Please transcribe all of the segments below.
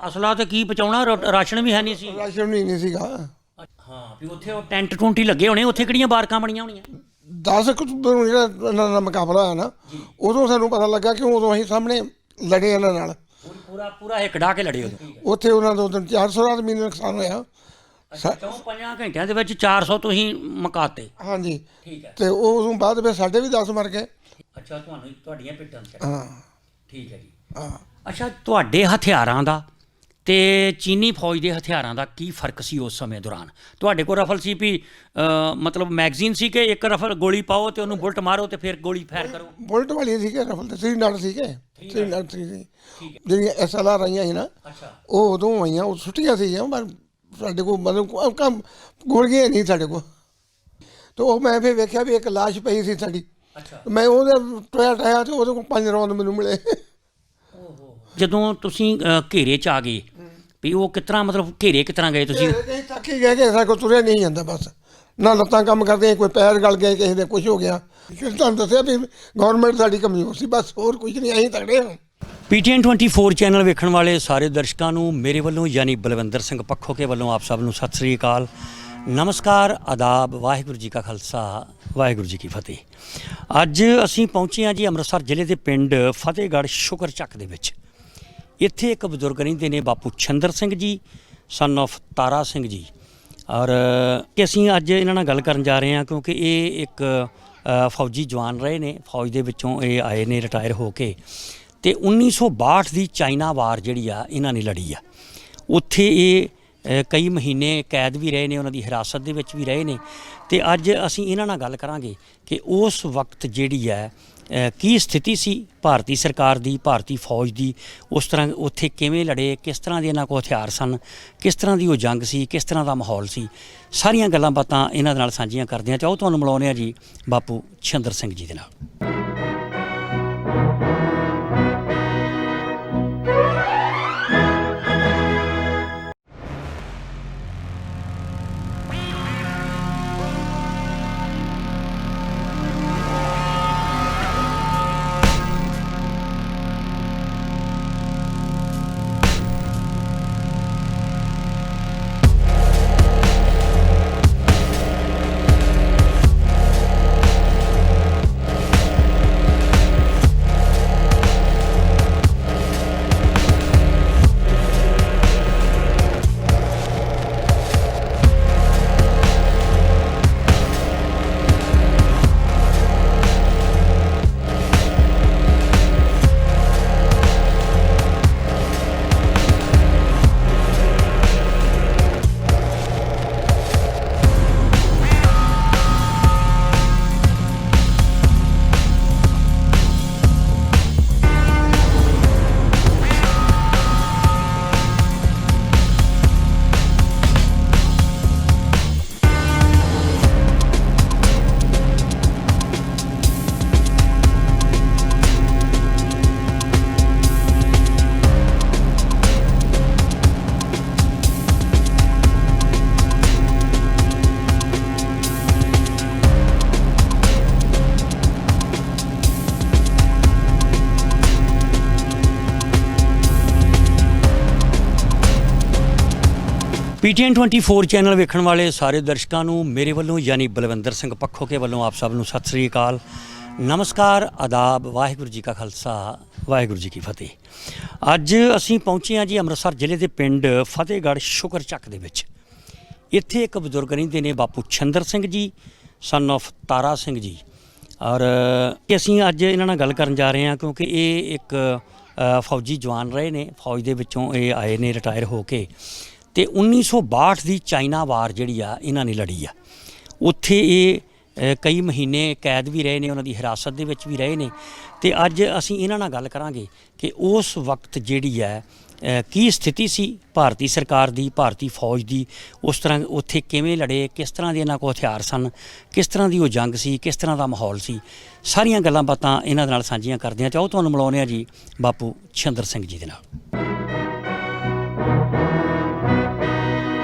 ਅਸਲਾ ਤੇ ਕੀ ਪਹੁੰਚਾਉਣਾ, ਰਾਸ਼ਨ ਵੀ ਹੈ ਨਹੀਂ ਸੀ। ਰਾਸ਼ਨ ਵੀ ਨਹੀਂ ਸੀਗਾ। ਹਾਂ ਵੀ ਉੱਥੇ ਉਹ ਟੈਂਟ ਟੁੰਟ ਹੀ ਲੱਗੇ ਹੋਣੇ, ਉੱਥੇ ਕਿਹੜੀਆਂ ਬਾਰਕਾਂ ਬਣੀਆਂ ਹੋਣੀਆਂ। 10 ਅਕਤੂਬਰ ਨੂੰ ਜਿਹੜਾ ਇਹਨਾਂ ਦਾ ਮੁਕਾਬਲਾ ਹੋਇਆ ਨਾ, ਉਦੋਂ ਸਾਨੂੰ ਪਤਾ ਲੱਗਾ ਕਿ ਉਦੋਂ ਅਸੀਂ ਸਾਹਮਣੇ ਲੜੇ ਇਹਨਾਂ ਨਾਲ। ਪੂਰਾ ਪੂਰਾ ਇੱਕ ਡਾ ਕੇ ਲੜੇ ਉਦੋਂ। ਉੱਥੇ ਉਹਨਾਂ ਦਾ ਉਦੋਂ 400 ਆਦਮੀ ਨੂੰ ਨੁਕਸਾਨ ਹੋਇਆ। 4-5 ਘੰਟਿਆਂ ਦੇ ਵਿੱਚ 400 ਤੁਸੀਂ ਮੁਕਾਤੇ। ਹਾਂਜੀ ਠੀਕ ਹੈ। ਤੇ ਉਦੋਂ ਬਾਅਦ ਫਿਰ ਸਾਡੇ ਵੀ 10 ਮਰ ਗਏ। ਅੱਛਾ, ਤੁਹਾਡੀਆਂ ਪਿੱਟਾਂ 'ਚ। ਹਾਂ ਠੀਕ ਹੈ ਜੀ। ਹਾਂ। ਅੱਛਾ, ਤੁਹਾਡੇ ਹਥਿਆਰਾਂ ਦਾ ਤੇ ਚੀਨੀ ਫੌਜ ਦੇ ਹਥਿਆਰਾਂ ਦਾ ਕੀ ਫਰਕ ਸੀ ਉਸ ਸਮੇਂ ਦੌਰਾਨ? ਤੁਹਾਡੇ ਕੋਲ ਰਫਲ ਸੀ ਵੀ ਮਤਲਬ ਮੈਗਜ਼ੀਨ ਸੀ ਕਿ ਇੱਕ ਰਫਲ ਗੋਲੀ ਪਾਓ ਤੇ ਉਹਨੂੰ ਬੁਲਟ ਮਾਰੋ ਤੇ ਫਿਰ ਗੋਲੀ ਫਾਇਰ ਕਰੋ? ਬੁਲਟ ਵਾਲੀ ਸੀਗੇ ਰਫਲ ਤੇ 3 ਨਟ ਸੀਗੇ। 3 ਨਟ ਸੀ ਜਿਹੜੀਆਂ SLR ਆਈਆਂ ਸੀ ਨਾ, ਉਹ ਉਦੋਂ ਆਈਆਂ, ਉਹ ਛੁੱਟੀਆਂ ਸੀਗੀਆਂ। ਪਰ ਸਾਡੇ ਕੋਲ ਮਤਲਬ ਕੰਮ ਗੋਲੀਆਂ ਨਹੀਂ ਸਾਡੇ ਕੋਲ। ਤੇ ਉਹ ਮੈਂ ਫਿਰ ਵੇਖਿਆ ਵੀ ਇੱਕ ਲਾਸ਼ ਪਈ ਸੀ ਸਾਡੀ। ਮੈਂ ਉਹਦੇ ਟੋਇਆ ਟਾਇਆ ਤੇ ਉਹਦੇ ਕੋਲ 5 ਰੌਂਦ ਮੈਨੂੰ ਮਿਲੇ। ਜਦੋਂ ਤੁਸੀਂ ਘੇਰੇ 'ਚ ਆ ਗਏ ਵੀ ਉਹ ਕਿਸ ਤਰ੍ਹਾਂ, ਮਤਲਬ ਘੇਰੇ ਕਿਸ ਤਰ੍ਹਾਂ ਗਏ ਤੁਸੀਂ? ਤੱਕ ਹੀ ਗਏ ਕਿ ਸਾਡੇ ਕੋਲ ਤੁਰਿਆ ਨਹੀਂ ਜਾਂਦਾ, ਬਸ ਨਾ ਲੱਤਾਂ ਕੰਮ ਕਰਦੇ, ਕੋਈ ਪੈਰ ਗਲ ਗਏ, ਕਿਸੇ ਦੇ ਕੁਛ ਹੋ ਗਿਆ। ਤੁਹਾਨੂੰ ਦੱਸਿਆ ਵੀ ਗੌਰਮੈਂਟ ਸਾਡੀ ਕਮਜ਼ੋਰ ਸੀ, ਬਸ ਹੋਰ ਕੁਝ ਨਹੀਂ। ਅਸੀਂ ਤਗੜੇ ਹਾਂ। PTN 24 ਚੈਨਲ ਵੇਖਣ ਵਾਲੇ ਸਾਰੇ ਦਰਸ਼ਕਾਂ ਨੂੰ ਮੇਰੇ ਵੱਲੋਂ ਯਾਨੀ ਬਲਵਿੰਦਰ ਸਿੰਘ ਪੱਖੋਕੇ ਵੱਲੋਂ ਆਪ ਸਭ ਨੂੰ ਸਤਿ ਸ੍ਰੀ ਅਕਾਲ, ਨਮਸਕਾਰ, ਆਦਾਬ, ਵਾਹਿਗੁਰੂ ਜੀ ਕਾ ਖਾਲਸਾ, ਵਾਹਿਗੁਰੂ ਜੀ ਕੀ ਫਤਿਹ। ਅੱਜ ਅਸੀਂ ਪਹੁੰਚੇ ਹਾਂ ਜੀ ਅੰਮ੍ਰਿਤਸਰ ਜ਼ਿਲ੍ਹੇ ਦੇ ਪਿੰਡ ਫਤਿਹਗੜ੍ਹ ਸ਼ੁਕਰ ਚੱਕ ਦੇ ਵਿੱਚ। ਇੱਥੇ ਇੱਕ ਬਜ਼ੁਰਗ ਰਹਿੰਦੇ ਨੇ, ਬਾਪੂ ਛਿੰਦਰ ਸਿੰਘ ਜੀ, ਸਨ ਆਫ ਤਾਰਾ ਸਿੰਘ ਜੀ। ਔਰ ਕਿ ਅਸੀਂ ਅੱਜ ਇਹਨਾਂ ਨਾਲ ਗੱਲ ਕਰਨ ਜਾ ਰਹੇ ਹਾਂ ਕਿਉਂਕਿ ਇਹ ਇੱਕ ਫੌਜੀ ਜਵਾਨ ਰਹੇ ਨੇ। ਫੌਜ ਦੇ ਵਿੱਚੋਂ ਇਹ ਆਏ ਨੇ ਰਿਟਾਇਰ ਹੋ ਕੇ, ਅਤੇ 1962 ਦੀ ਚਾਈਨਾ ਵਾਰ ਜਿਹੜੀ ਆ ਇਹਨਾਂ ਨੇ ਲੜੀ ਆ। ਉੱਥੇ ਇਹ ਕਈ ਮਹੀਨੇ ਕੈਦ ਵੀ ਰਹੇ ਨੇ, ਉਹਨਾਂ ਦੀ ਹਿਰਾਸਤ ਦੇ ਵਿੱਚ ਵੀ ਰਹੇ ਨੇ। ਅਤੇ ਅੱਜ ਅਸੀਂ ਇਹਨਾਂ ਨਾਲ ਗੱਲ ਕਰਾਂਗੇ ਕਿ ਉਸ ਵਕਤ ਜਿਹੜੀ ਹੈ ਕੀ ਸਥਿਤੀ ਸੀ ਭਾਰਤੀ ਸਰਕਾਰ ਦੀ, ਭਾਰਤੀ ਫੌਜ ਦੀ। ਉਸ ਤਰ੍ਹਾਂ ਉੱਥੇ ਕਿਵੇਂ ਲੜੇ, ਕਿਸ ਤਰ੍ਹਾਂ ਦੇ ਇਹਨਾਂ ਕੋਲ ਹਥਿਆਰ ਸਨ, ਕਿਸ ਤਰ੍ਹਾਂ ਦੀ ਉਹ ਜੰਗ ਸੀ, ਕਿਸ ਤਰ੍ਹਾਂ ਦਾ ਮਾਹੌਲ ਸੀ। ਸਾਰੀਆਂ ਗੱਲਾਂ ਬਾਤਾਂ ਇਹਨਾਂ ਦੇ ਨਾਲ ਸਾਂਝੀਆਂ ਕਰਦੇ ਹਾਂ। ਚਾਹੋ ਤੁਹਾਨੂੰ ਮਿਲਾਉਂਦੇ ਹਾਂ ਜੀ ਬਾਪੂ ਛਿੰਦਰ ਸਿੰਘ ਜੀ ਦੇ ਨਾਲ। PTN 24 ਚੈਨਲ ਵੇਖਣ ਵਾਲੇ ਸਾਰੇ ਦਰਸ਼ਕਾਂ ਨੂੰ ਮੇਰੇ ਵੱਲੋਂ ਯਾਨੀ ਬਲਵਿੰਦਰ ਸਿੰਘ ਪੱਖੋਕੇ ਵੱਲੋਂ ਆਪ ਸਭ ਨੂੰ ਸਤਿ ਸ੍ਰੀ ਅਕਾਲ, ਨਮਸਕਾਰ, ਆਦਾਬ, ਵਾਹਿਗੁਰੂ ਜੀ ਕਾ ਖਾਲਸਾ, ਵਾਹਿਗੁਰੂ ਜੀ ਕੀ ਫਤਿਹ। ਅੱਜ ਅਸੀਂ ਪਹੁੰਚੇ ਹਾਂ ਜੀ ਅੰਮ੍ਰਿਤਸਰ ਜ਼ਿਲ੍ਹੇ ਦੇ ਪਿੰਡ ਫਤਿਹਗੜ੍ਹ ਸ਼ੁਕਰ ਚੱਕ ਦੇ ਵਿੱਚ। ਇੱਥੇ ਇੱਕ ਬਜ਼ੁਰਗ ਰਹਿੰਦੇ ਨੇ, ਬਾਪੂ ਛਿੰਦਰ ਸਿੰਘ ਜੀ, ਸਨ ਆਫ ਤਾਰਾ ਸਿੰਘ ਜੀ। ਔਰ ਕਿ ਅਸੀਂ ਅੱਜ ਇਹਨਾਂ ਨਾਲ ਗੱਲ ਕਰਨ ਜਾ ਰਹੇ ਹਾਂ ਕਿਉਂਕਿ ਇਹ ਇੱਕ ਫੌਜੀ ਜਵਾਨ ਰਹੇ ਨੇ। ਫੌਜ ਦੇ ਵਿੱਚੋਂ ਇਹ ਆਏ ਨੇ ਰਿਟਾਇਰ ਹੋ ਕੇ, ਅਤੇ 1962 ਦੀ ਚਾਈਨਾ ਵਾਰ ਜਿਹੜੀ ਆ ਇਹਨਾਂ ਨੇ ਲੜੀ ਆ। ਉੱਥੇ ਇਹ ਕਈ ਮਹੀਨੇ ਕੈਦ ਵੀ ਰਹੇ ਨੇ, ਉਹਨਾਂ ਦੀ ਹਿਰਾਸਤ ਦੇ ਵਿੱਚ ਵੀ ਰਹੇ ਨੇ। ਅਤੇ ਅੱਜ ਅਸੀਂ ਇਹਨਾਂ ਨਾਲ ਗੱਲ ਕਰਾਂਗੇ ਕਿ ਉਸ ਵਕਤ ਜਿਹੜੀ ਹੈ ਕੀ ਸਥਿਤੀ ਸੀ ਭਾਰਤੀ ਸਰਕਾਰ ਦੀ, ਭਾਰਤੀ ਫੌਜ ਦੀ। ਉਸ ਤਰ੍ਹਾਂ ਉੱਥੇ ਕਿਵੇਂ ਲੜੇ, ਕਿਸ ਤਰ੍ਹਾਂ ਦੇ ਇਹਨਾਂ ਕੋਲ ਹਥਿਆਰ ਸਨ, ਕਿਸ ਤਰ੍ਹਾਂ ਦੀ ਉਹ ਜੰਗ ਸੀ, ਕਿਸ ਤਰ੍ਹਾਂ ਦਾ ਮਾਹੌਲ ਸੀ। ਸਾਰੀਆਂ ਗੱਲਾਂ ਬਾਤਾਂ ਇਹਨਾਂ ਦੇ ਨਾਲ ਸਾਂਝੀਆਂ ਕਰਦੇ ਹਾਂ। ਚਾਹੋ ਤੁਹਾਨੂੰ ਮਿਲਾਉਂਦੇ ਹਾਂ ਜੀ ਬਾਪੂ ਛਿੰਦਰ ਸਿੰਘ ਜੀ ਦੇ ਨਾਲ।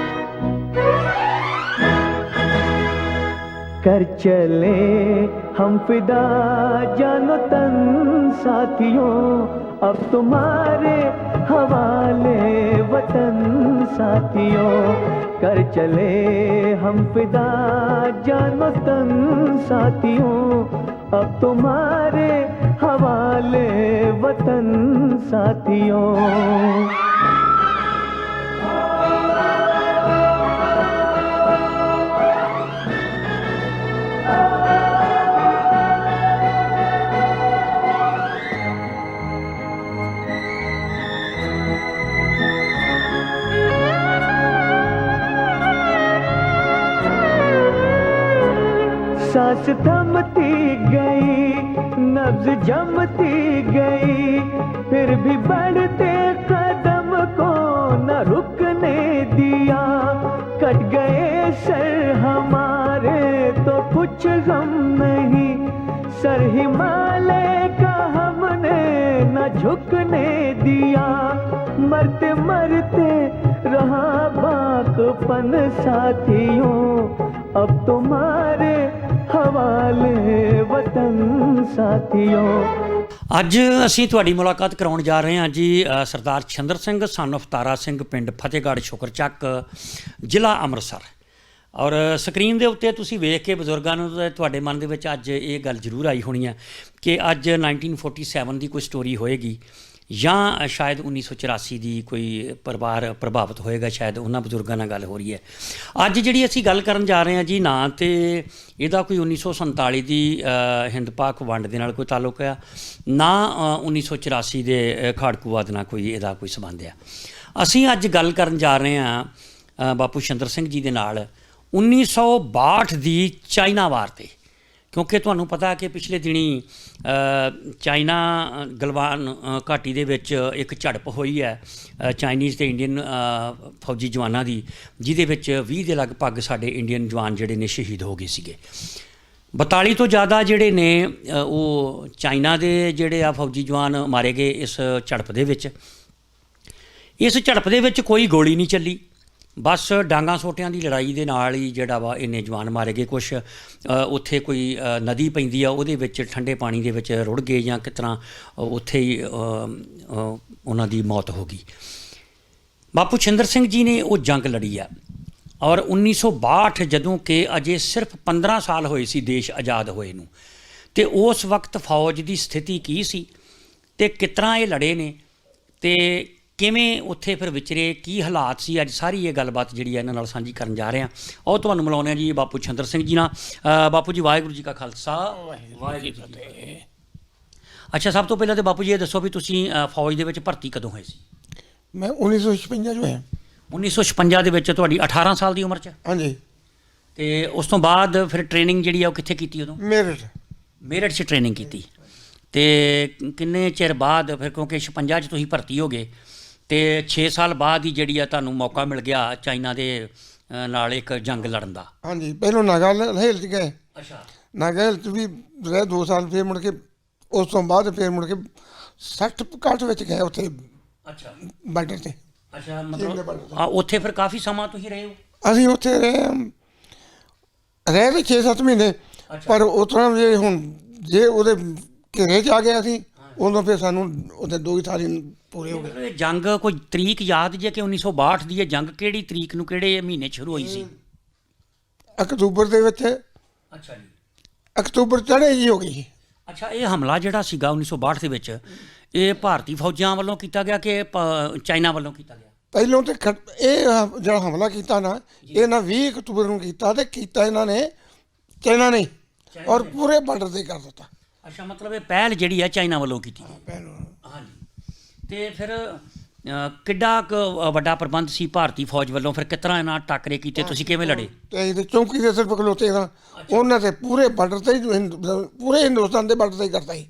कर चले हम फिदा जानो तन साथियों, अब तुम्हारे हवाले वतन साथियों, कर चले हम फिदा जानो तन साथियों, अब तुम्हारे हवाले वतन साथियों। सांस थमती गई, नब्ज जमती गई, फिर भी बढ़ते कदम को न रुकने दिया। कट गए सर हमारे तो कुछ गम नहीं, सर हिमालय का हमने न झुकने दिया। मरते मरते रहा बाकपन साथियों, अब तुम्हारे हवाले वतन साथियों। ਅੱਜ ਅਸੀਂ ਤੁਹਾਡੀ ਮੁਲਾਕਾਤ ਕਰਾਉਣ ਜਾ ਰਹੇ ਹਾਂ ਜੀ ਸਰਦਾਰ ਛਿੰਦਰ ਸਿੰਘ ਸਨ of ਤਾਰਾ ਸਿੰਘ ਪਿੰਡ ਫਤਿਹਗੜ੍ਹ ਸ਼ੁਕਰਚੱਕ ਜ਼ਿਲ੍ਹਾ ਅੰਮ੍ਰਿਤਸਰ। ਔਰ ਸਕਰੀਨ ਦੇ ਉੱਤੇ ਤੁਸੀਂ ਵੇਖ ਕੇ ਬਜ਼ੁਰਗਾਂ ਨੂੰ ਤਾਂ ਤੁਹਾਡੇ ਮਨ ਦੇ ਵਿੱਚ ਅੱਜ ਇਹ ਗੱਲ ਜ਼ਰੂਰ ਆਈ ਹੋਣੀ ਹੈ ਕਿ ਅੱਜ 1947 ਦੀ ਕੋਈ ਸਟੋਰੀ ਹੋਏਗੀ ਜਾਂ ਸ਼ਾਇਦ 1984 ਦੀ ਕੋਈ ਪਰਿਵਾਰ ਪ੍ਰਭਾਵਿਤ ਹੋਏਗਾ, ਸ਼ਾਇਦ ਉਹਨਾਂ ਬਜ਼ੁਰਗਾਂ ਨਾਲ ਗੱਲ ਹੋ ਰਹੀ ਹੈ। ਅੱਜ ਜਿਹੜੀ ਅਸੀਂ ਗੱਲ ਕਰਨ ਜਾ ਰਹੇ ਹਾਂ ਜੀ, ਨਾ ਤੇ ਇਹਦਾ ਕੋਈ 1947 ਦੀ ਹਿੰਦ ਪਾਕ ਵੰਡ ਦੇ ਨਾਲ ਕੋਈ ਤਾਲੁਕ ਆ, ਨਾ 1984 ਦੇ ਖਾੜਕੂਵਾਦ ਨਾਲ ਕੋਈ ਇਹਦਾ ਕੋਈ ਸੰਬੰਧ ਆ। ਅਸੀਂ ਅੱਜ ਗੱਲ ਕਰਨ ਜਾ ਰਹੇ ਹਾਂ ਬਾਪੂ ਛਿੰਦਰ ਸਿੰਘ ਜੀ ਦੇ ਨਾਲ 1962 ਦੀ ਚਾਈਨਾ ਵਾਰ 'ਤੇ, ਕਿਉਂਕਿ ਤੁਹਾਨੂੰ ਪਤਾ ਕਿ ਪਿਛਲੇ ਦਿਨੀ ਚਾਈਨਾ ਗਲਵਾਨ ਘਾਟੀ ਦੇ ਵਿੱਚ ਇੱਕ ਝੜਪ ਹੋਈ ਹੈ ਚਾਈਨੀਜ਼ ਅਤੇ ਇੰਡੀਅਨ ਫੌਜੀ ਜਵਾਨਾਂ ਦੀ, ਜਿਹਦੇ ਵਿੱਚ 20 ਦੇ ਲਗਭਗ ਸਾਡੇ ਇੰਡੀਅਨ ਜਵਾਨ ਜਿਹੜੇ ਨੇ ਸ਼ਹੀਦ ਹੋ ਗਏ ਸੀਗੇ। 42 ਤੋਂ ਜ਼ਿਆਦਾ ਜਿਹੜੇ ਨੇ ਉਹ ਚਾਈਨਾ ਦੇ ਜਿਹੜੇ ਆ ਫੌਜੀ ਜਵਾਨ ਮਾਰੇ ਗਏ ਇਸ ਝੜਪ ਦੇ ਵਿੱਚ। ਇਸ ਝੜਪ ਦੇ ਵਿੱਚ ਕੋਈ ਗੋਲੀ ਨਹੀਂ ਚੱਲੀ, ਬਸ ਡਾਂਗਾ ਸੋਟਿਆਂ ਦੀ ਲੜਾਈ ਦੇ ਨਾਲ ਹੀ ਜਿਹੜਾ ਵਾ ਇੰਨੇ ਜਵਾਨ ਮਾਰੇ ਗਏ। ਕੁਛ ਉੱਥੇ ਕੋਈ ਨਦੀ ਪੈਂਦੀ ਆ, ਉਹਦੇ ਵਿੱਚ ਠੰਡੇ ਪਾਣੀ ਦੇ ਵਿੱਚ ਰੁੜ ਗਏ ਜਾਂ ਕਿਸ ਤਰ੍ਹਾਂ ਉੱਥੇ ਹੀ ਉਹਨਾਂ ਦੀ ਮੌਤ ਹੋ ਗਈ। ਬਾਪੂ ਛਿੰਦਰ ਸਿੰਘ ਜੀ ਨੇ ਉਹ ਜੰਗ ਲੜੀ ਆ, ਔਰ 1962 ਜਦੋਂ ਕਿ ਅਜੇ ਸਿਰਫ 15 ਸਾਲ ਹੋਏ ਸੀ ਦੇਸ਼ ਆਜ਼ਾਦ ਹੋਏ ਨੂੰ, ਅਤੇ ਉਸ ਵਕਤ ਫੌਜ ਦੀ ਸਥਿਤੀ ਕੀ ਸੀ ਅਤੇ ਕਿਸ ਤਰ੍ਹਾਂ ਇਹ ਲੜੇ ਨੇ ਅਤੇ ਕਿਵੇਂ ਉੱਥੇ ਫਿਰ ਵਿਚਰੇ, ਕੀ ਹਾਲਾਤ ਸੀ, ਅੱਜ ਸਾਰੀ ਇਹ ਗੱਲਬਾਤ ਜਿਹੜੀ ਹੈ ਇਹਨਾਂ ਨਾਲ ਸਾਂਝੀ ਕਰਨ ਜਾ ਰਹੇ ਹਾਂ। ਉਹ ਤੁਹਾਨੂੰ ਮਿਲਾਉਂਦੇ ਹਾਂ ਜੀ ਬਾਪੂ ਛਿੰਦਰ ਸਿੰਘ ਜੀ ਨਾਲ। ਬਾਪੂ ਜੀ ਵਾਹਿਗੁਰੂ ਜੀ ਕਾ ਖਾਲਸਾ, ਵਾਹਿਗੁਰੂ ਜੀ ਕੀ ਫਤਿਹ। ਅੱਛਾ, ਸਭ ਤੋਂ ਪਹਿਲਾਂ ਤਾਂ ਬਾਪੂ ਜੀ ਇਹ ਦੱਸੋ ਵੀ ਤੁਸੀਂ ਫੌਜ ਦੇ ਵਿੱਚ ਭਰਤੀ ਕਦੋਂ ਹੋਏ ਸੀ? ਮੈਂ 1956 'ਚ ਹੋਇਆ। 1956 ਦੇ ਵਿੱਚ ਤੁਹਾਡੀ 18 ਸਾਲ ਦੀ ਉਮਰ 'ਚ? ਹਾਂਜੀ। ਅਤੇ ਉਸ ਤੋਂ ਬਾਅਦ ਫਿਰ ਟ੍ਰੇਨਿੰਗ ਜਿਹੜੀ ਆ ਉਹ ਕਿੱਥੇ ਕੀਤੀ ਉਦੋਂ? ਮੇਰਠ 'ਚ ਟ੍ਰੇਨਿੰਗ ਕੀਤੀ। ਅਤੇ ਕਿੰਨੇ ਚਿਰ ਬਾਅਦ ਫਿਰ, ਕਿਉਂਕਿ 56 'ਚ ਤੁਸੀਂ ਭਰਤੀ ਹੋ ਗਏ ਅਤੇ 6 ਸਾਲ ਬਾਅਦ ਹੀ ਜਿਹੜੀ ਆ ਤੁਹਾਨੂੰ ਮੌਕਾ ਮਿਲ ਗਿਆ ਚਾਈਨਾ ਦੇ ਨਾਲ ਇੱਕ ਜੰਗ ਲੜਨ ਦਾ? ਹਾਂਜੀ, ਪਹਿਲੋਂ ਨਾਗਾਲੈਂਡ 'ਚ ਗਏ। ਅੱਛਾ। ਨਾਗਾਲੈਂਡ 'ਚ ਵੀ ਰਹੇ 2 ਸਾਲ, ਫਿਰ ਮੁੜ ਕੇ ਉਸ ਤੋਂ ਬਾਅਦ ਫਿਰ ਮੁੜ ਕੇ 60 ਵਿੱਚ ਗਏ ਉੱਥੇ। ਅੱਛਾ, ਬਾਰਡਰ 'ਤੇ। ਅੱਛਾ, ਮਤਲਬ ਉੱਥੇ ਫਿਰ ਕਾਫੀ ਸਮਾਂ ਤੁਸੀਂ ਰਹੇ ਹੋ? ਅਸੀਂ ਉੱਥੇ ਰਹੇ ਵੀ 6-7 ਮਹੀਨੇ, ਪਰ ਉਸ ਤਰ੍ਹਾਂ ਜੇ ਹੁਣ ਜੇ ਉਹਦੇ ਘੇਰੇ 'ਚ ਆ ਗਏ ਅਸੀਂ, ਉਦੋਂ ਫਿਰ ਸਾਨੂੰ ਉੱਥੇ 2 ਸਾਲ ਪੂਰੇ ਹੋ ਗਏ। ਜੰਗ ਕੋਈ ਤਰੀਕ ਯਾਦ ਜੇ ਕਿ 1962 ਦੀ ਇਹ ਜੰਗ ਕਿਹੜੀ ਤਰੀਕ ਨੂੰ, ਕਿਹੜੇ ਮਹੀਨੇ ਸ਼ੁਰੂ ਹੋਈ ਸੀ? ਅਕਤੂਬਰ ਦੇ ਵਿੱਚ। ਅੱਛਾ ਜੀ, ਅਕਤੂਬਰ ਚੜ੍ਹੇ ਜੀ ਹੋ ਗਈ। ਅੱਛਾ, ਇਹ ਹਮਲਾ ਜਿਹੜਾ ਸੀਗਾ 1962 ਦੇ ਵਿੱਚ, ਇਹ ਭਾਰਤੀ ਫੌਜਾਂ ਵੱਲੋਂ ਕੀਤਾ ਗਿਆ ਕਿ ਚਾਈਨਾ ਵੱਲੋਂ ਕੀਤਾ ਗਿਆ? ਪਹਿਲੋਂ ਤੇ ਇਹ ਜਿਹੜਾ ਹਮਲਾ ਕੀਤਾ ਨਾ, ਇਹ ਨਾ 20 ਅਕਤੂਬਰ ਨੂੰ ਕੀਤਾ, ਤੇ ਕੀਤਾ ਇਹਨਾਂ ਨੇ ਚਾਈਨਾ ਨੇ, ਔਰ ਪੂਰੇ ਬਾਰਡਰ 'ਤੇ ਕਰ ਦਿੱਤਾ। ਅੱਛਾ, ਮਤਲਬ ਇਹ ਪਹਿਲ ਜਿਹੜੀ ਹੈ ਚਾਈਨਾ ਵੱਲੋਂ ਕੀਤੀ? ਹਾਂਜੀ। ਅਤੇ ਫਿਰ ਕਿੱਡਾ ਕੁ ਵੱਡਾ ਪ੍ਰਬੰਧ ਸੀ ਭਾਰਤੀ ਫੌਜ ਵੱਲੋਂ, ਫਿਰ ਕਿਸ ਤਰ੍ਹਾਂ ਇਹਨਾਂ ਟਾਕਰੇ ਕੀਤੇ, ਤੁਸੀਂ ਕਿਵੇਂ ਲੜੇ? ਤੇ ਚੌਂਕੀ ਦੇ ਸਿਰਫ ਖਲੋਤੇ ਤਾਂ ਉਹਨਾਂ 'ਤੇ ਪੂਰੇ ਬਾਰਡਰ 'ਤੇ ਪੂਰੇ ਹਿੰਦੁਸਤਾਨ ਦੇ ਬਾਰਡਰ 'ਤੇ ਹੀ ਕਰਤਾ ਸੀ।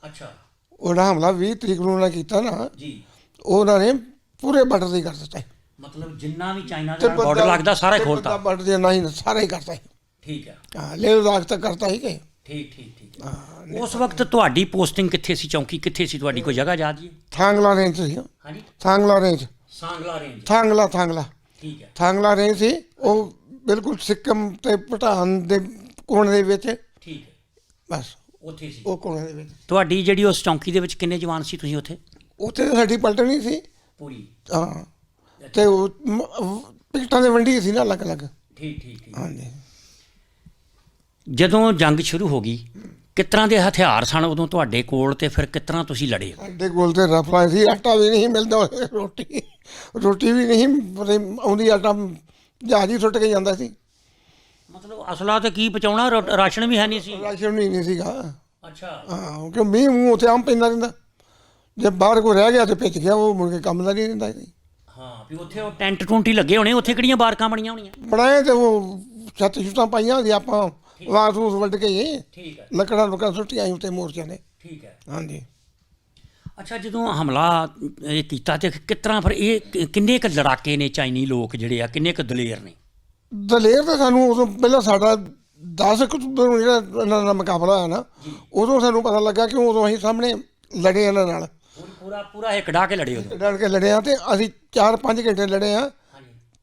ਅੱਛਾ। ਉਹਦਾ ਹਮਲਾ 20 ਤਰੀਕ ਨੂੰ ਉਹਨਾਂ ਕੀਤਾ ਨਾ ਜੀ, ਉਹਨਾਂ ਨੇ ਪੂਰੇ ਬਾਰਡਰ 'ਤੇ ਹੀ ਕਰ ਦਿੱਤਾ। ਮਤਲਬ ਜਿੰਨਾ ਵੀ ਚਾਈਨਾ ਦਾ ਬਾਰਡਰ ਲੱਗਦਾ ਸਾਰਾ ਹੀ ਖੋਲ੍ਹਤਾ? ਬਾਰਡਰ ਦੇ ਨਹੀਂ, ਸਾਰਾ ਹੀ ਕਰਤਾ। ਠੀਕ ਹੈ। ਹਾਂ, ਲੇਹ ਲਦਾਖ ਤੱਕ ਕਰਤਾ ਸੀ ਕਿ। ਠੀਕ। ਉਸ ਵਕਤ ਤੁਹਾਡੀ ਪੋਸਟਿੰਗ ਕਿੱਥੇ ਸੀ, ਚੌਂਕੀ ਕਿੱਥੇ ਸੀ ਤੁਹਾਡੀ, ਕੋਈ ਜਗ੍ਹਾ ਯਾਦ ਜੀ? ਥਾਂਗਲਾ ਰੇਂਜ ਸੀ। ਹਾਂਜੀ, ਥਾਂਗਲਾ ਰੇਂਜ। ਥਾਂਗਲਾ ਠੀਕ ਹੈ। ਥਾਂਗਲਾ ਰੇਂਜ ਸੀ, ਉਹ ਬਿਲਕੁਲ ਸਿੱਕਮ ਤੇ ਭੂਟਾਨ ਦੇ ਕੋਣ ਦੇ ਵਿੱਚ। ਠੀਕ ਹੈ। ਬਸ ਉੱਥੇ ਸੀ ਉਹ ਕੋਨੇ ਦੇ ਵਿੱਚ। ਤੁਹਾਡੀ ਜਿਹੜੀ ਉਸ ਚੌਂਕੀ ਦੇ ਵਿੱਚ ਕਿੰਨੇ ਜਵਾਨ ਸੀ ਤੁਸੀਂ ਉੱਥੇ? ਉੱਥੇ ਤਾਂ ਸਾਡੀ ਪਲਟਣੀ ਸੀ ਪੂਰੀ। ਹਾਂ, ਤੇ ਉਹ ਟਿਕਟਾਂ ਦੇ ਵੰਡੀ ਸੀ ਨਾ ਅਲੱਗ-ਅਲੱਗ। ਠੀਕ ਠੀਕ ਠੀਕ। ਹਾਂਜੀ। ਜਦੋਂ ਜੰਗ ਸ਼ੁਰੂ ਹੋ ਗਈ ਕਿਸ ਤਰ੍ਹਾਂ ਦੇ ਹਥਿਆਰ ਸਨ ਉਦੋਂ ਤੁਹਾਡੇ ਕੋਲ, ਤੇ ਫਿਰ ਕਿਸ ਤਰ੍ਹਾਂ ਤੁਸੀਂ ਲੜੇ? ਸਾਡੇ ਕੋਲ ਤੇ ਰਫਲਾਂ ਸੀ, ਆਟਾ ਵੀ ਨਹੀਂ ਮਿਲਦਾ, ਰੋਟੀ ਵੀ ਨਹੀਂ ਆਉਂਦੀ, ਆਟਾ ਜਹਾਜ਼ ਹੀ ਸੁੱਟ ਕੇ ਜਾਂਦਾ ਸੀ। ਮਤਲਬ ਅਸਲਾ ਤੇ ਕੀ ਪਹੁੰਚਾਉਣਾ, ਰਾਸ਼ਨ ਵੀ ਹੈ ਨਹੀਂ ਸੀ? ਰਾਸ਼ਨ ਵੀ ਨਹੀਂ ਸੀਗਾ। ਅੱਛਾ। ਹਾਂ, ਕਿਉਂ ਮੀਂਹ ਮੂੰਹ ਉੱਥੇ ਆਮ ਪੈਂਦਾ ਰਹਿੰਦਾ, ਜੇ ਬਾਹਰ ਕੋਈ ਰਹਿ ਗਿਆ ਤੇ ਭਿੱਜ ਗਿਆ, ਉਹ ਮੁੜ ਕੇ ਕੰਮ ਦਾ ਨਹੀਂ ਰਹਿੰਦਾ ਸੀ। ਹਾਂ, ਵੀ ਉੱਥੇ ਉਹ ਟੈਂਟ ਟੁੰਟ ਹੀ ਲੱਗੇ ਹੋਣੇ, ਉੱਥੇ ਕਿਹੜੀਆਂ ਬਾਰਕਾਂ ਬਣੀਆਂ ਹੋਣੀਆਂ? ਬਣਾਏ ਤੇ ਉਹ ਛੱਤ ਛੁੱਤਾਂ ਪਾਈਆਂ ਸੀ ਆਪਾਂ, ਵਾਸ ਵੂਸ ਵੱਢ ਕੇ ਹੀ ਠੀਕ ਹੈ। ਲੱਕੜਾਂ ਲੁਕੜਾਂ ਸੁੱਟੀਆਂ ਸੀ ਉੱਤੇ ਮੋਰਚਿਆਂ ਨੇ। ਠੀਕ ਹੈ। ਹਾਂਜੀ। ਅੱਛਾ, ਜਦੋਂ ਹਮਲਾ ਇਹ ਕੀਤਾ ਤੇ ਕਿਸ ਤਰ੍ਹਾਂ ਫਿਰ ਇਹ ਕਿੰਨੇ ਕੁ ਲੜਾਕੇ ਨੇ ਚਾਈਨੀ ਲੋਕ ਜਿਹੜੇ ਆ, ਕਿੰਨੇ ਕੁ ਦਲੇਰ ਨੇ? ਦਲੇਰ ਤਾਂ ਸਾਨੂੰ ਉਦੋਂ ਪਹਿਲਾਂ ਸਾਡਾ 10 ਅਕਤੂਬਰ ਜਿਹੜਾ ਇਹਨਾਂ ਦਾ ਮੁਕਾਬਲਾ ਹੋਇਆ ਨਾ, ਉਦੋਂ ਸਾਨੂੰ ਪਤਾ ਲੱਗਾ ਕਿ ਉਦੋਂ ਅਸੀਂ ਸਾਹਮਣੇ ਲੜੇ ਇਹਨਾਂ ਨਾਲ, ਪੂਰਾ ਇੱਕ ਡਾ ਕੇ ਲੜੇ ਉਦੋਂ? ਡਰ ਕੇ ਲੜੇ ਆ, ਤੇ ਅਸੀਂ 4-5 ਘੰਟੇ ਲੜੇ ਆ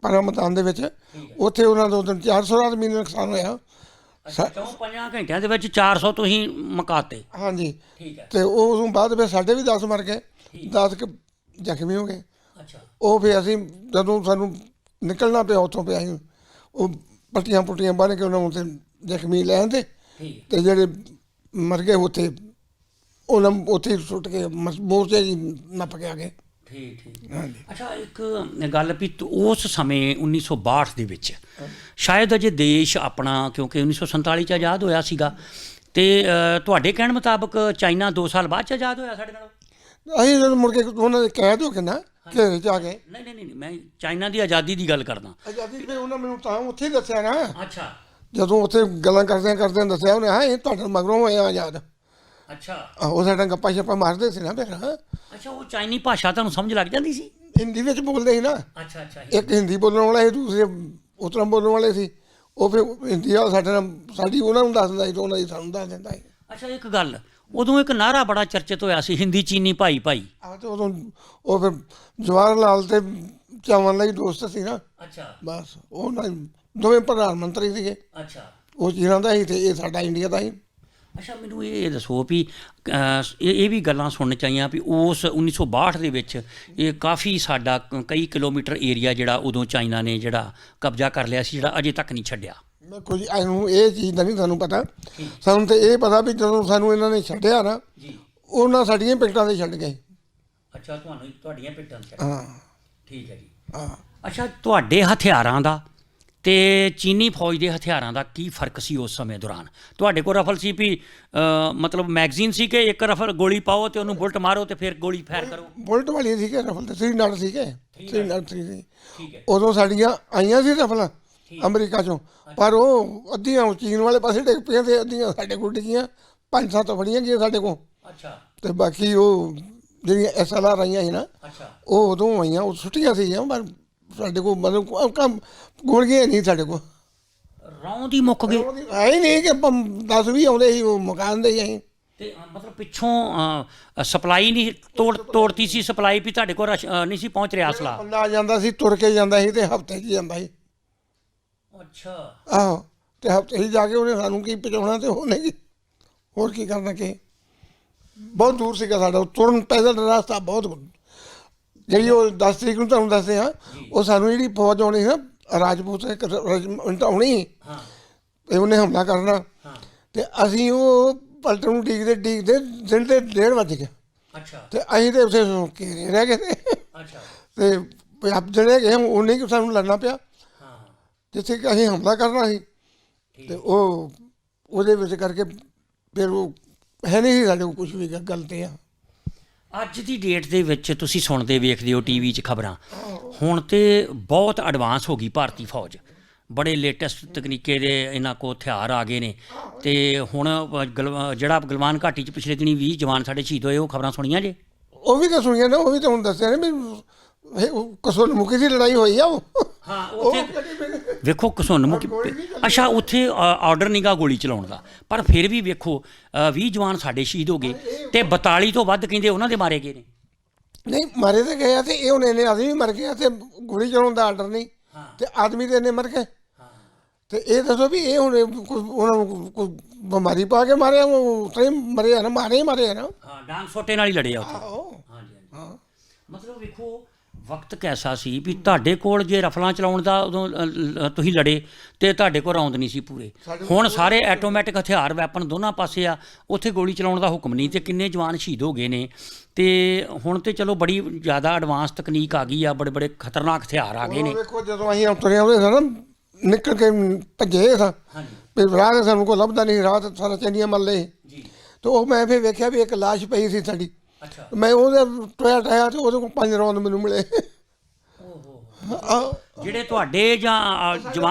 ਪਰ ਮੈਦਾਨ ਦੇ ਵਿੱਚ। ਉੱਥੇ ਉਹਨਾਂ ਦਾ ਉਦੋਂ 400 ਆਦਮੀ ਦਾ ਨੁਕਸਾਨ ਹੋਇਆ। 4-5 ਘੰਟਿਆਂ ਦੇ ਵਿੱਚ 400 ਤੁਸੀਂ ਮੁਕਾਤੇ? ਹਾਂਜੀ। ਠੀਕ ਹੈ। ਤੇ ਉਹ ਉਦੋਂ ਬਾਅਦ ਫਿਰ ਸਾਡੇ ਵੀ 10 ਮਰ ਗਏ, 10 ਜ਼ਖਮੀ ਹੋ ਗਏ। ਅੱਛਾ। ਉਹ ਫਿਰ ਅਸੀਂ ਜਦੋਂ ਸਾਨੂੰ ਨਿਕਲਣਾ ਪਿਆ ਉੱਥੋਂ ਪਿਆ ਅਸੀਂ ਉਹ ਪੱਟੀਆਂ ਪੁੱਟੀਆਂ ਬੰਨ੍ਹ ਕੇ ਉਹਨਾਂ ਨੂੰ ਉੱਥੇ ਜ਼ਖਮੀ ਲੈ ਆਂਦੇ, ਤੇ ਜਿਹੜੇ ਮਰ ਗਏ ਉੱਥੇ ਉਹਨਾਂ ਉੱਥੇ ਸੁੱਟ ਕੇ ਮੋਰਚੇ ਜੀ ਨੱਪ ਕੇ ਆ ਗਏ। ਠੀਕ ਠੀਕ। ਹਾਂਜੀ। ਅੱਛਾ, ਇੱਕ ਗੱਲ ਵੀ ਉਸ ਸਮੇਂ 1962 ਦੇ ਵਿੱਚ ਸ਼ਾਇਦ ਅਜੇ ਦੇਸ਼ ਆਪਣਾ, ਕਿਉਂਕਿ 1947 'ਚ ਆਜ਼ਾਦ ਹੋਇਆ ਸੀਗਾ, ਤੇ ਤੁਹਾਡੇ ਕਹਿਣ ਮੁਤਾਬਕ ਚਾਈਨਾ 2 ਸਾਲ ਬਾਅਦ 'ਚ ਆਜ਼ਾਦ ਹੋਇਆ ਸਾਡੇ ਨਾਲੋਂ? ਅਸੀਂ ਜਦੋਂ ਮੁੜ ਕੇ ਉਹਨਾਂ ਦੇ ਕੈਦ ਹੋ ਕੇ ਨਾ ਘੇਰੇ 'ਚ ਆ ਗਏ। ਨਹੀਂ, ਮੈਂ ਚਾਈਨਾ ਦੀ ਆਜ਼ਾਦੀ ਦੀ ਗੱਲ ਕਰਦਾ। ਆਜ਼ਾਦੀ ਤੇ ਉਹਨਾਂ ਮੈਨੂੰ ਤਾਂ ਉੱਥੇ ਹੀ ਦੱਸਿਆ ਨਾ। ਅੱਛਾ। ਜਦੋਂ ਉੱਥੇ ਗੱਲਾਂ ਕਰਦਿਆਂ ਦੱਸਿਆ ਉਹਨੇ, ਹਾਂ ਇਹ ਤੁਹਾਡੇ ਮਗਰੋਂ ਹੋਇਆ ਆਜ਼ਾਦ। ਅੱਛਾ। ਉਹ ਸਾਡਾ ਗੱਪਾਂ ਛੱਪਾਂ ਮਾਰਦੇ ਸੀ ਨਾ ਫਿਰ। ਅੱਛਾ, ਉਹ ਚਾਈਨੀ ਭਾਸ਼ਾ ਤੁਹਾਨੂੰ ਸਮਝ ਲੱਗ ਜਾਂਦੀ ਸੀ? ਹਿੰਦੀ ਵਿੱਚ ਬੋਲਦੇ ਸੀ ਨਾ। ਅੱਛਾ ਅੱਛਾ। ਇੱਕ ਹਿੰਦੀ ਬੋਲਣ ਵਾਲਾ ਸੀ, ਦੂਸਰੇ ਉਸ ਤਰ੍ਹਾਂ ਬੋਲਣ ਵਾਲੇ ਸੀ। ਉਹ ਫਿਰ ਹਿੰਦੀ ਵਾਲਾ ਸਾਡੇ ਨਾਲ ਸਾਡੀ ਉਹਨਾਂ ਨੂੰ ਦੱਸ ਦਿੰਦਾ ਸੀ, ਤੇ ਉਹਨਾਂ ਦੀ ਸਾਨੂੰ ਦੱਸ ਦਿੰਦਾ ਸੀ। ਅੱਛਾ, ਇੱਕ ਗੱਲ, ਉਦੋਂ ਇੱਕ ਨਾਅਰਾ ਬੜਾ ਚਰਚਿਤ ਹੋਇਆ ਸੀ, ਹਿੰਦੀ ਚੀਨੀ ਭਾਈ ਭਾਈ। ਆਹ ਤੇ ਉਦੋਂ ਉਹ ਫਿਰ ਜਵਾਹਰ ਲਾਲ ਤੇ ਚਾਵਲ ਲਈ ਦੋਸਤ ਸੀ ਨਾ। ਅੱਛਾ। ਬਸ ਉਹ ਦੋਵੇਂ ਪ੍ਰਧਾਨ ਮੰਤਰੀ ਸੀਗੇ। ਅੱਛਾ। ਉਹ ਚੀਨਾਂ ਦਾ ਸੀ ਤੇ ਇਹ ਸਾਡਾ ਇੰਡੀਆ ਦਾ ਸੀ। ਅੱਛਾ, ਮੈਨੂੰ ਇਹ ਦੱਸੋ ਵੀ ਇਹ ਵੀ ਗੱਲਾਂ ਸੁਣਨ ਚਾਹੀਆਂ ਵੀ ਉਸ 1962 ਦੇ ਵਿੱਚ ਇਹ ਕਾਫੀ ਸਾਡਾ ਕਈ ਕਿਲੋਮੀਟਰ ਏਰੀਆ ਜਿਹੜਾ ਉਦੋਂ ਚਾਈਨਾ ਨੇ ਜਿਹੜਾ ਕਬਜ਼ਾ ਕਰ ਲਿਆ ਸੀ, ਜਿਹੜਾ ਅਜੇ ਤੱਕ ਨਹੀਂ ਛੱਡਿਆ। ਕੁਝ ਇਹਨੂੰ ਇਹ ਚੀਜ਼ ਦਾ ਨਹੀਂ ਸਾਨੂੰ ਪਤਾ। ਸਾਨੂੰ ਤਾਂ ਇਹ ਪਤਾ ਵੀ ਜਦੋਂ ਸਾਨੂੰ ਇਹਨਾਂ ਨੇ ਛੱਡਿਆ ਨਾ, ਉਹਨਾਂ ਸਾਡੀਆਂ ਪਿਕਟਾਂ 'ਤੇ ਛੱਡ ਗਏ। ਅੱਛਾ, ਤੁਹਾਡੀਆਂ ਪਿਕਟਾਂ 'ਤੇ? ਹਾਂ। ਠੀਕ ਹੈ ਜੀ। ਹਾਂ। ਅੱਛਾ, ਤੁਹਾਡੇ ਹਥਿਆਰਾਂ ਦਾ ਤੇ ਚੀਨੀ ਫੌਜ ਦੇ ਹਥਿਆਰਾਂ ਦਾ ਕੀ ਫਰਕ ਸੀ ਉਸ ਸਮੇਂ ਦੌਰਾਨ? ਤੁਹਾਡੇ ਕੋਲ ਰਫਲ ਸੀ ਵੀ ਮਤਲਬ ਮੈਗਜ਼ੀਨ ਸੀ ਕਿ ਇੱਕ ਰਫਲ ਗੋਲੀ ਪਾਓ ਤੇ ਉਹਨੂੰ ਬੁਲਟ ਮਾਰੋ ਤੇ ਫਿਰ ਗੋਲੀ ਫਾਇਰ ਕਰੋ? ਬੁਲਟ ਵਾਲੀ ਸੀਗੇ ਰਫਲ ਤੇ 3 ਨਟ ਸੀਗੇ। 3 ਨਟ ਸੀ। ਠੀਕ ਹੈ। ਉਦੋਂ ਸਾਡੀਆਂ ਆਈਆਂ ਸੀ ਰਫਲਾਂ ਅਮਰੀਕਾ 'ਚੋਂ, ਪਰ ਉਹ ਅੱਧੀਆਂ ਚੀਨ ਵਾਲੇ ਪਾਸੇ ਡਿੱਗ ਪਈਆਂ ਤੇ ਅੱਧੀਆਂ ਸਾਡੇ ਕੋਲ ਡਿੱਗੀਆਂ। 5-7 ਫੜੀਆਂ ਗਈਆਂ ਸਾਡੇ ਕੋਲ। ਅੱਛਾ। ਤੇ ਬਾਕੀ ਉਹ ਜਿਹੜੀਆਂ SLR ਆਈਆਂ ਸੀ ਨਾ, ਉਹ ਉਦੋਂ ਆਈਆਂ, ਉਹ ਸੁੱਟੀਆਂ ਸੀਗੀਆਂ, ਪਰ ਸਾਡੇ ਕੋਲ ਮਤਲਬ ਕੰਮ ਗੋਲੀਆਂ ਨਹੀਂ ਸਾਡੇ ਕੋਲ। ਰੌਂਦ ਹੀ ਮੁੱਕ ਗਏ? ਹੈ ਹੀ ਨਹੀਂ ਕਿ 10-20 ਆਉਂਦੇ ਸੀ, ਉਹ ਮੁਕਾਉਂਦੇ ਸੀ ਅਸੀਂ। ਤੇ ਮਤਲਬ ਪਿੱਛੋਂ ਸਪਲਾਈ ਨਹੀਂ ਤੋੜਤੀ ਸੀ, ਸਪਲਾਈ ਵੀ ਤੁਹਾਡੇ ਕੋਲ ਨਹੀਂ ਸੀ ਪਹੁੰਚ ਰਿਹਾ ਅਸਲਾ? ਬੰਦਾ ਜਾਂਦਾ ਸੀ, ਤੁਰ ਕੇ ਜਾਂਦਾ ਸੀ, ਤੇ ਹਫ਼ਤੇ 'ਚ ਜਾਂਦਾ ਸੀ। ਅੱਛਾ। ਆਹੋ, ਤੇ ਹਫ਼ਤੇ 'ਚ ਜਾ ਕੇ ਉਹਨੇ ਸਾਨੂੰ ਕੀ ਪਹੁੰਚਾਉਣਾ, ਤੇ ਉਹਨੇ ਕੀ ਹੋਰ ਕੀ ਕਰਨਾ। ਕਿ ਬਹੁਤ ਦੂਰ ਸੀਗਾ ਸਾਡਾ, ਤੁਰਨ ਪੈਦਲ ਰਸਤਾ ਬਹੁਤ। ਜਿਹੜੀ ਉਹ 10 ਤਰੀਕ ਨੂੰ ਤੁਹਾਨੂੰ ਦੱਸਦੇ ਹਾਂ, ਉਹ ਸਾਨੂੰ ਜਿਹੜੀ ਫੌਜ ਆਉਣੀ ਸੀ ਨਾ, ਰਾਜਪੂਤ ਇੱਕ ਰੈਜੀਮੈਂਟ ਆਉਣੀ, ਤੇ ਉਹਨੇ ਹਮਲਾ ਕਰਨਾ, ਤੇ ਅਸੀਂ ਉਹ ਪਲਟਨ ਨੂੰ ਡੀਕਦੇ ਦਿਨ ਦੇ 1:30 ਵੱਜ ਗਿਆ। ਅੱਛਾ। ਤੇ ਅਸੀਂ ਤੇ ਉੱਥੇ ਘੇਰੇ ਰਹਿ ਗਏ ਤੇ। ਅੱਛਾ। ਤੇ ਜਿਹੜੇ ਗਏ ਉਹਨੇ ਕਿ ਸਾਨੂੰ ਲੜਨਾ ਪਿਆ, ਜਿੱਥੇ ਕਿ ਅਸੀਂ ਹਮਲਾ ਕਰਨਾ ਸੀ। ਤੇ ਉਹ ਉਹਦੇ ਵਿੱਚ ਕਰਕੇ ਫਿਰ ਉਹ ਹੈ ਨਹੀਂ ਸੀ ਸਾਡੇ ਕੋਲ ਕੁਛ ਵੀ ਗੱਲ ਤੇ ਆ। ਅੱਜ ਦੀ ਡੇਟ ਦੇ ਵਿੱਚ ਤੁਸੀਂ ਸੁਣਦੇ ਵੇਖਦੇ ਹੋ ਟੀਵੀ 'ਚ ਖਬਰਾਂ, ਹੁਣ ਤੇ ਬਹੁਤ ਐਡਵਾਂਸ ਹੋ ਗਈ ਭਾਰਤੀ ਫੌਜ, ਬੜੇ ਲੇਟੈਸਟ ਤਕਨੀਕੇ ਦੇ ਇਹਨਾਂ ਕੋਲ ਹਥਿਆਰ ਆ ਗਏ ਨੇ। ਤੇ ਹੁਣ ਜਿਹੜਾ ਗਲਵਾਨ ਘਾਟੀ 'ਚ ਪਿਛਲੇ ਦਿਨੀ 20 ਜਵਾਨ ਸਾਡੇ ਸ਼ਹੀਦ ਹੋਏ, ਉਹ ਖਬਰਾਂ ਸੁਣੀਆਂ ਜੇ? ਉਹ ਵੀ ਤਾਂ ਸੁਣੀਆਂ ਨੇ, ਉਹ ਵੀ ਤਾਂ ਹੁਣ ਦੱਸਿਆ ਨੇ ਵੀ ਕਸੁੰਨਮੁਖੀ ਦੀ ਲੜਾਈ ਹੋਈ ਆ ਉਹ। ਹਾਂ, ਉੱਥੇ ਵੇਖੋ ਕਸੁੰਨਮੁਖੀ। ਅੱਛਾ, ਉੱਥੇ ਆਰਡਰ ਨੀਗਾ ਗੋਲੀ ਚਲਾਉਣ ਦਾ, ਪਰ ਫਿਰ ਵੀ ਵੇਖੋ 20 ਜਵਾਨ ਸਾਡੇ ਸ਼ਹੀਦ ਹੋ ਗਏ ਤੇ 42 ਤੋਂ ਵੱਧ ਕਹਿੰਦੇ ਉਹਨਾਂ ਦੇ ਮਾਰੇ ਗਏ ਨੇ। ਨਹੀਂ, ਮਾਰੇ ਤਾਂ ਗਏ ਆ, ਤੇ ਇਹ ਹੁਣ ਇੰਨੇ ਆਦਮੀ ਮਰ ਗਏ, ਤੇ ਗੋਲੀ ਚਲਾਉਣ ਦਾ ਆਰਡਰ ਨਹੀਂ, ਤੇ ਆਦਮੀ ਤੇ ਇੰਨੇ ਮਰ ਗਏ। ਤੇ ਇਹ ਦੱਸੋ ਵੀ ਇਹ ਹੁਣ ਉਹਨਾਂ ਨੂੰ ਕੋਈ ਬਿਮਾਰੀ ਪਾ ਕੇ ਮਾਰਿਆ, ਉਹ ਉਤਰੇ ਮਰੇ ਆ ਨਾ, ਮਾਰੇ ਹੀ ਮਾਰੇ ਆ ਨਾ। ਹਾਂ, ਡਾਂਗ ਸੋਟੇ ਨਾਲ ਹੀ ਲੜੇ ਆ ਉੱਥੇ। ਆਹੋ ਹਾਂਜੀ ਹਾਂਜੀ। ਹਾਂ। ਮਤਲਬ ਵੇਖੋ ਵਕਤ ਕੈਸਾ ਸੀ ਵੀ ਤੁਹਾਡੇ ਕੋਲ ਜੇ ਰਫਲਾਂ ਚਲਾਉਣ ਦਾ ਉਦੋਂ ਤੁਸੀਂ ਲੜੇ ਤੇ ਤੁਹਾਡੇ ਕੋਲ ਰੌਂਦ ਨਹੀਂ ਸੀ ਪੂਰੇ। ਹੁਣ ਸਾਰੇ ਆਟੋਮੈਟਿਕ ਹਥਿਆਰ ਵੈਪਨ ਦੋਨਾਂ ਪਾਸੇ ਆ, ਉੱਥੇ ਗੋਲੀ ਚਲਾਉਣ ਦਾ ਹੁਕਮ ਨਹੀਂ ਤੇ ਕਿੰਨੇ ਜਵਾਨ ਸ਼ਹੀਦ ਹੋ ਗਏ ਨੇ। ਤੇ ਹੁਣ ਤੇ ਚਲੋ ਬੜੀ ਜ਼ਿਆਦਾ ਐਡਵਾਂਸ ਤਕਨੀਕ ਆ ਗਈ ਆ, ਬੜੇ ਬੜੇ ਖਤਰਨਾਕ ਹਥਿਆਰ ਆ ਗਏ ਨੇ। ਵੇਖੋ ਜਦੋਂ ਅਸੀਂ ਉਤਰੇ ਆਉਂਦੇ ਸਾਂ ਨਾ, ਨਿਕਲ ਕੇ ਭੱਜੇ ਸਾਂ ਵੀ ਰਾਹ ਤੇ ਸਾਨੂੰ ਕੋਈ ਲੱਭਦਾ ਨਹੀਂ, ਰਾਹ ਤੇ ਸਾਰਾ ਚੰਨੀਆਂ ਮੱਲ ਲਏ ਜੀ। ਤੇ ਉਹ ਮੈਂ ਫਿਰ ਵੇਖਿਆ ਵੀ ਇੱਕ ਲਾਸ਼ ਪਈ ਸੀ ਸਾਡੀ। ਅੱਛਾ। ਮੈਂ ਉਹਦੇ ਟੋਇਆ ਟਾਇਆ ਤੇ ਉਹਦੇ ਕੋਲ 5 ਰੌਂਦ ਮੈਨੂੰ ਮਿਲੇ। ਜਿਹੜੇ ਤੁਹਾਡੇ ਜਾਂ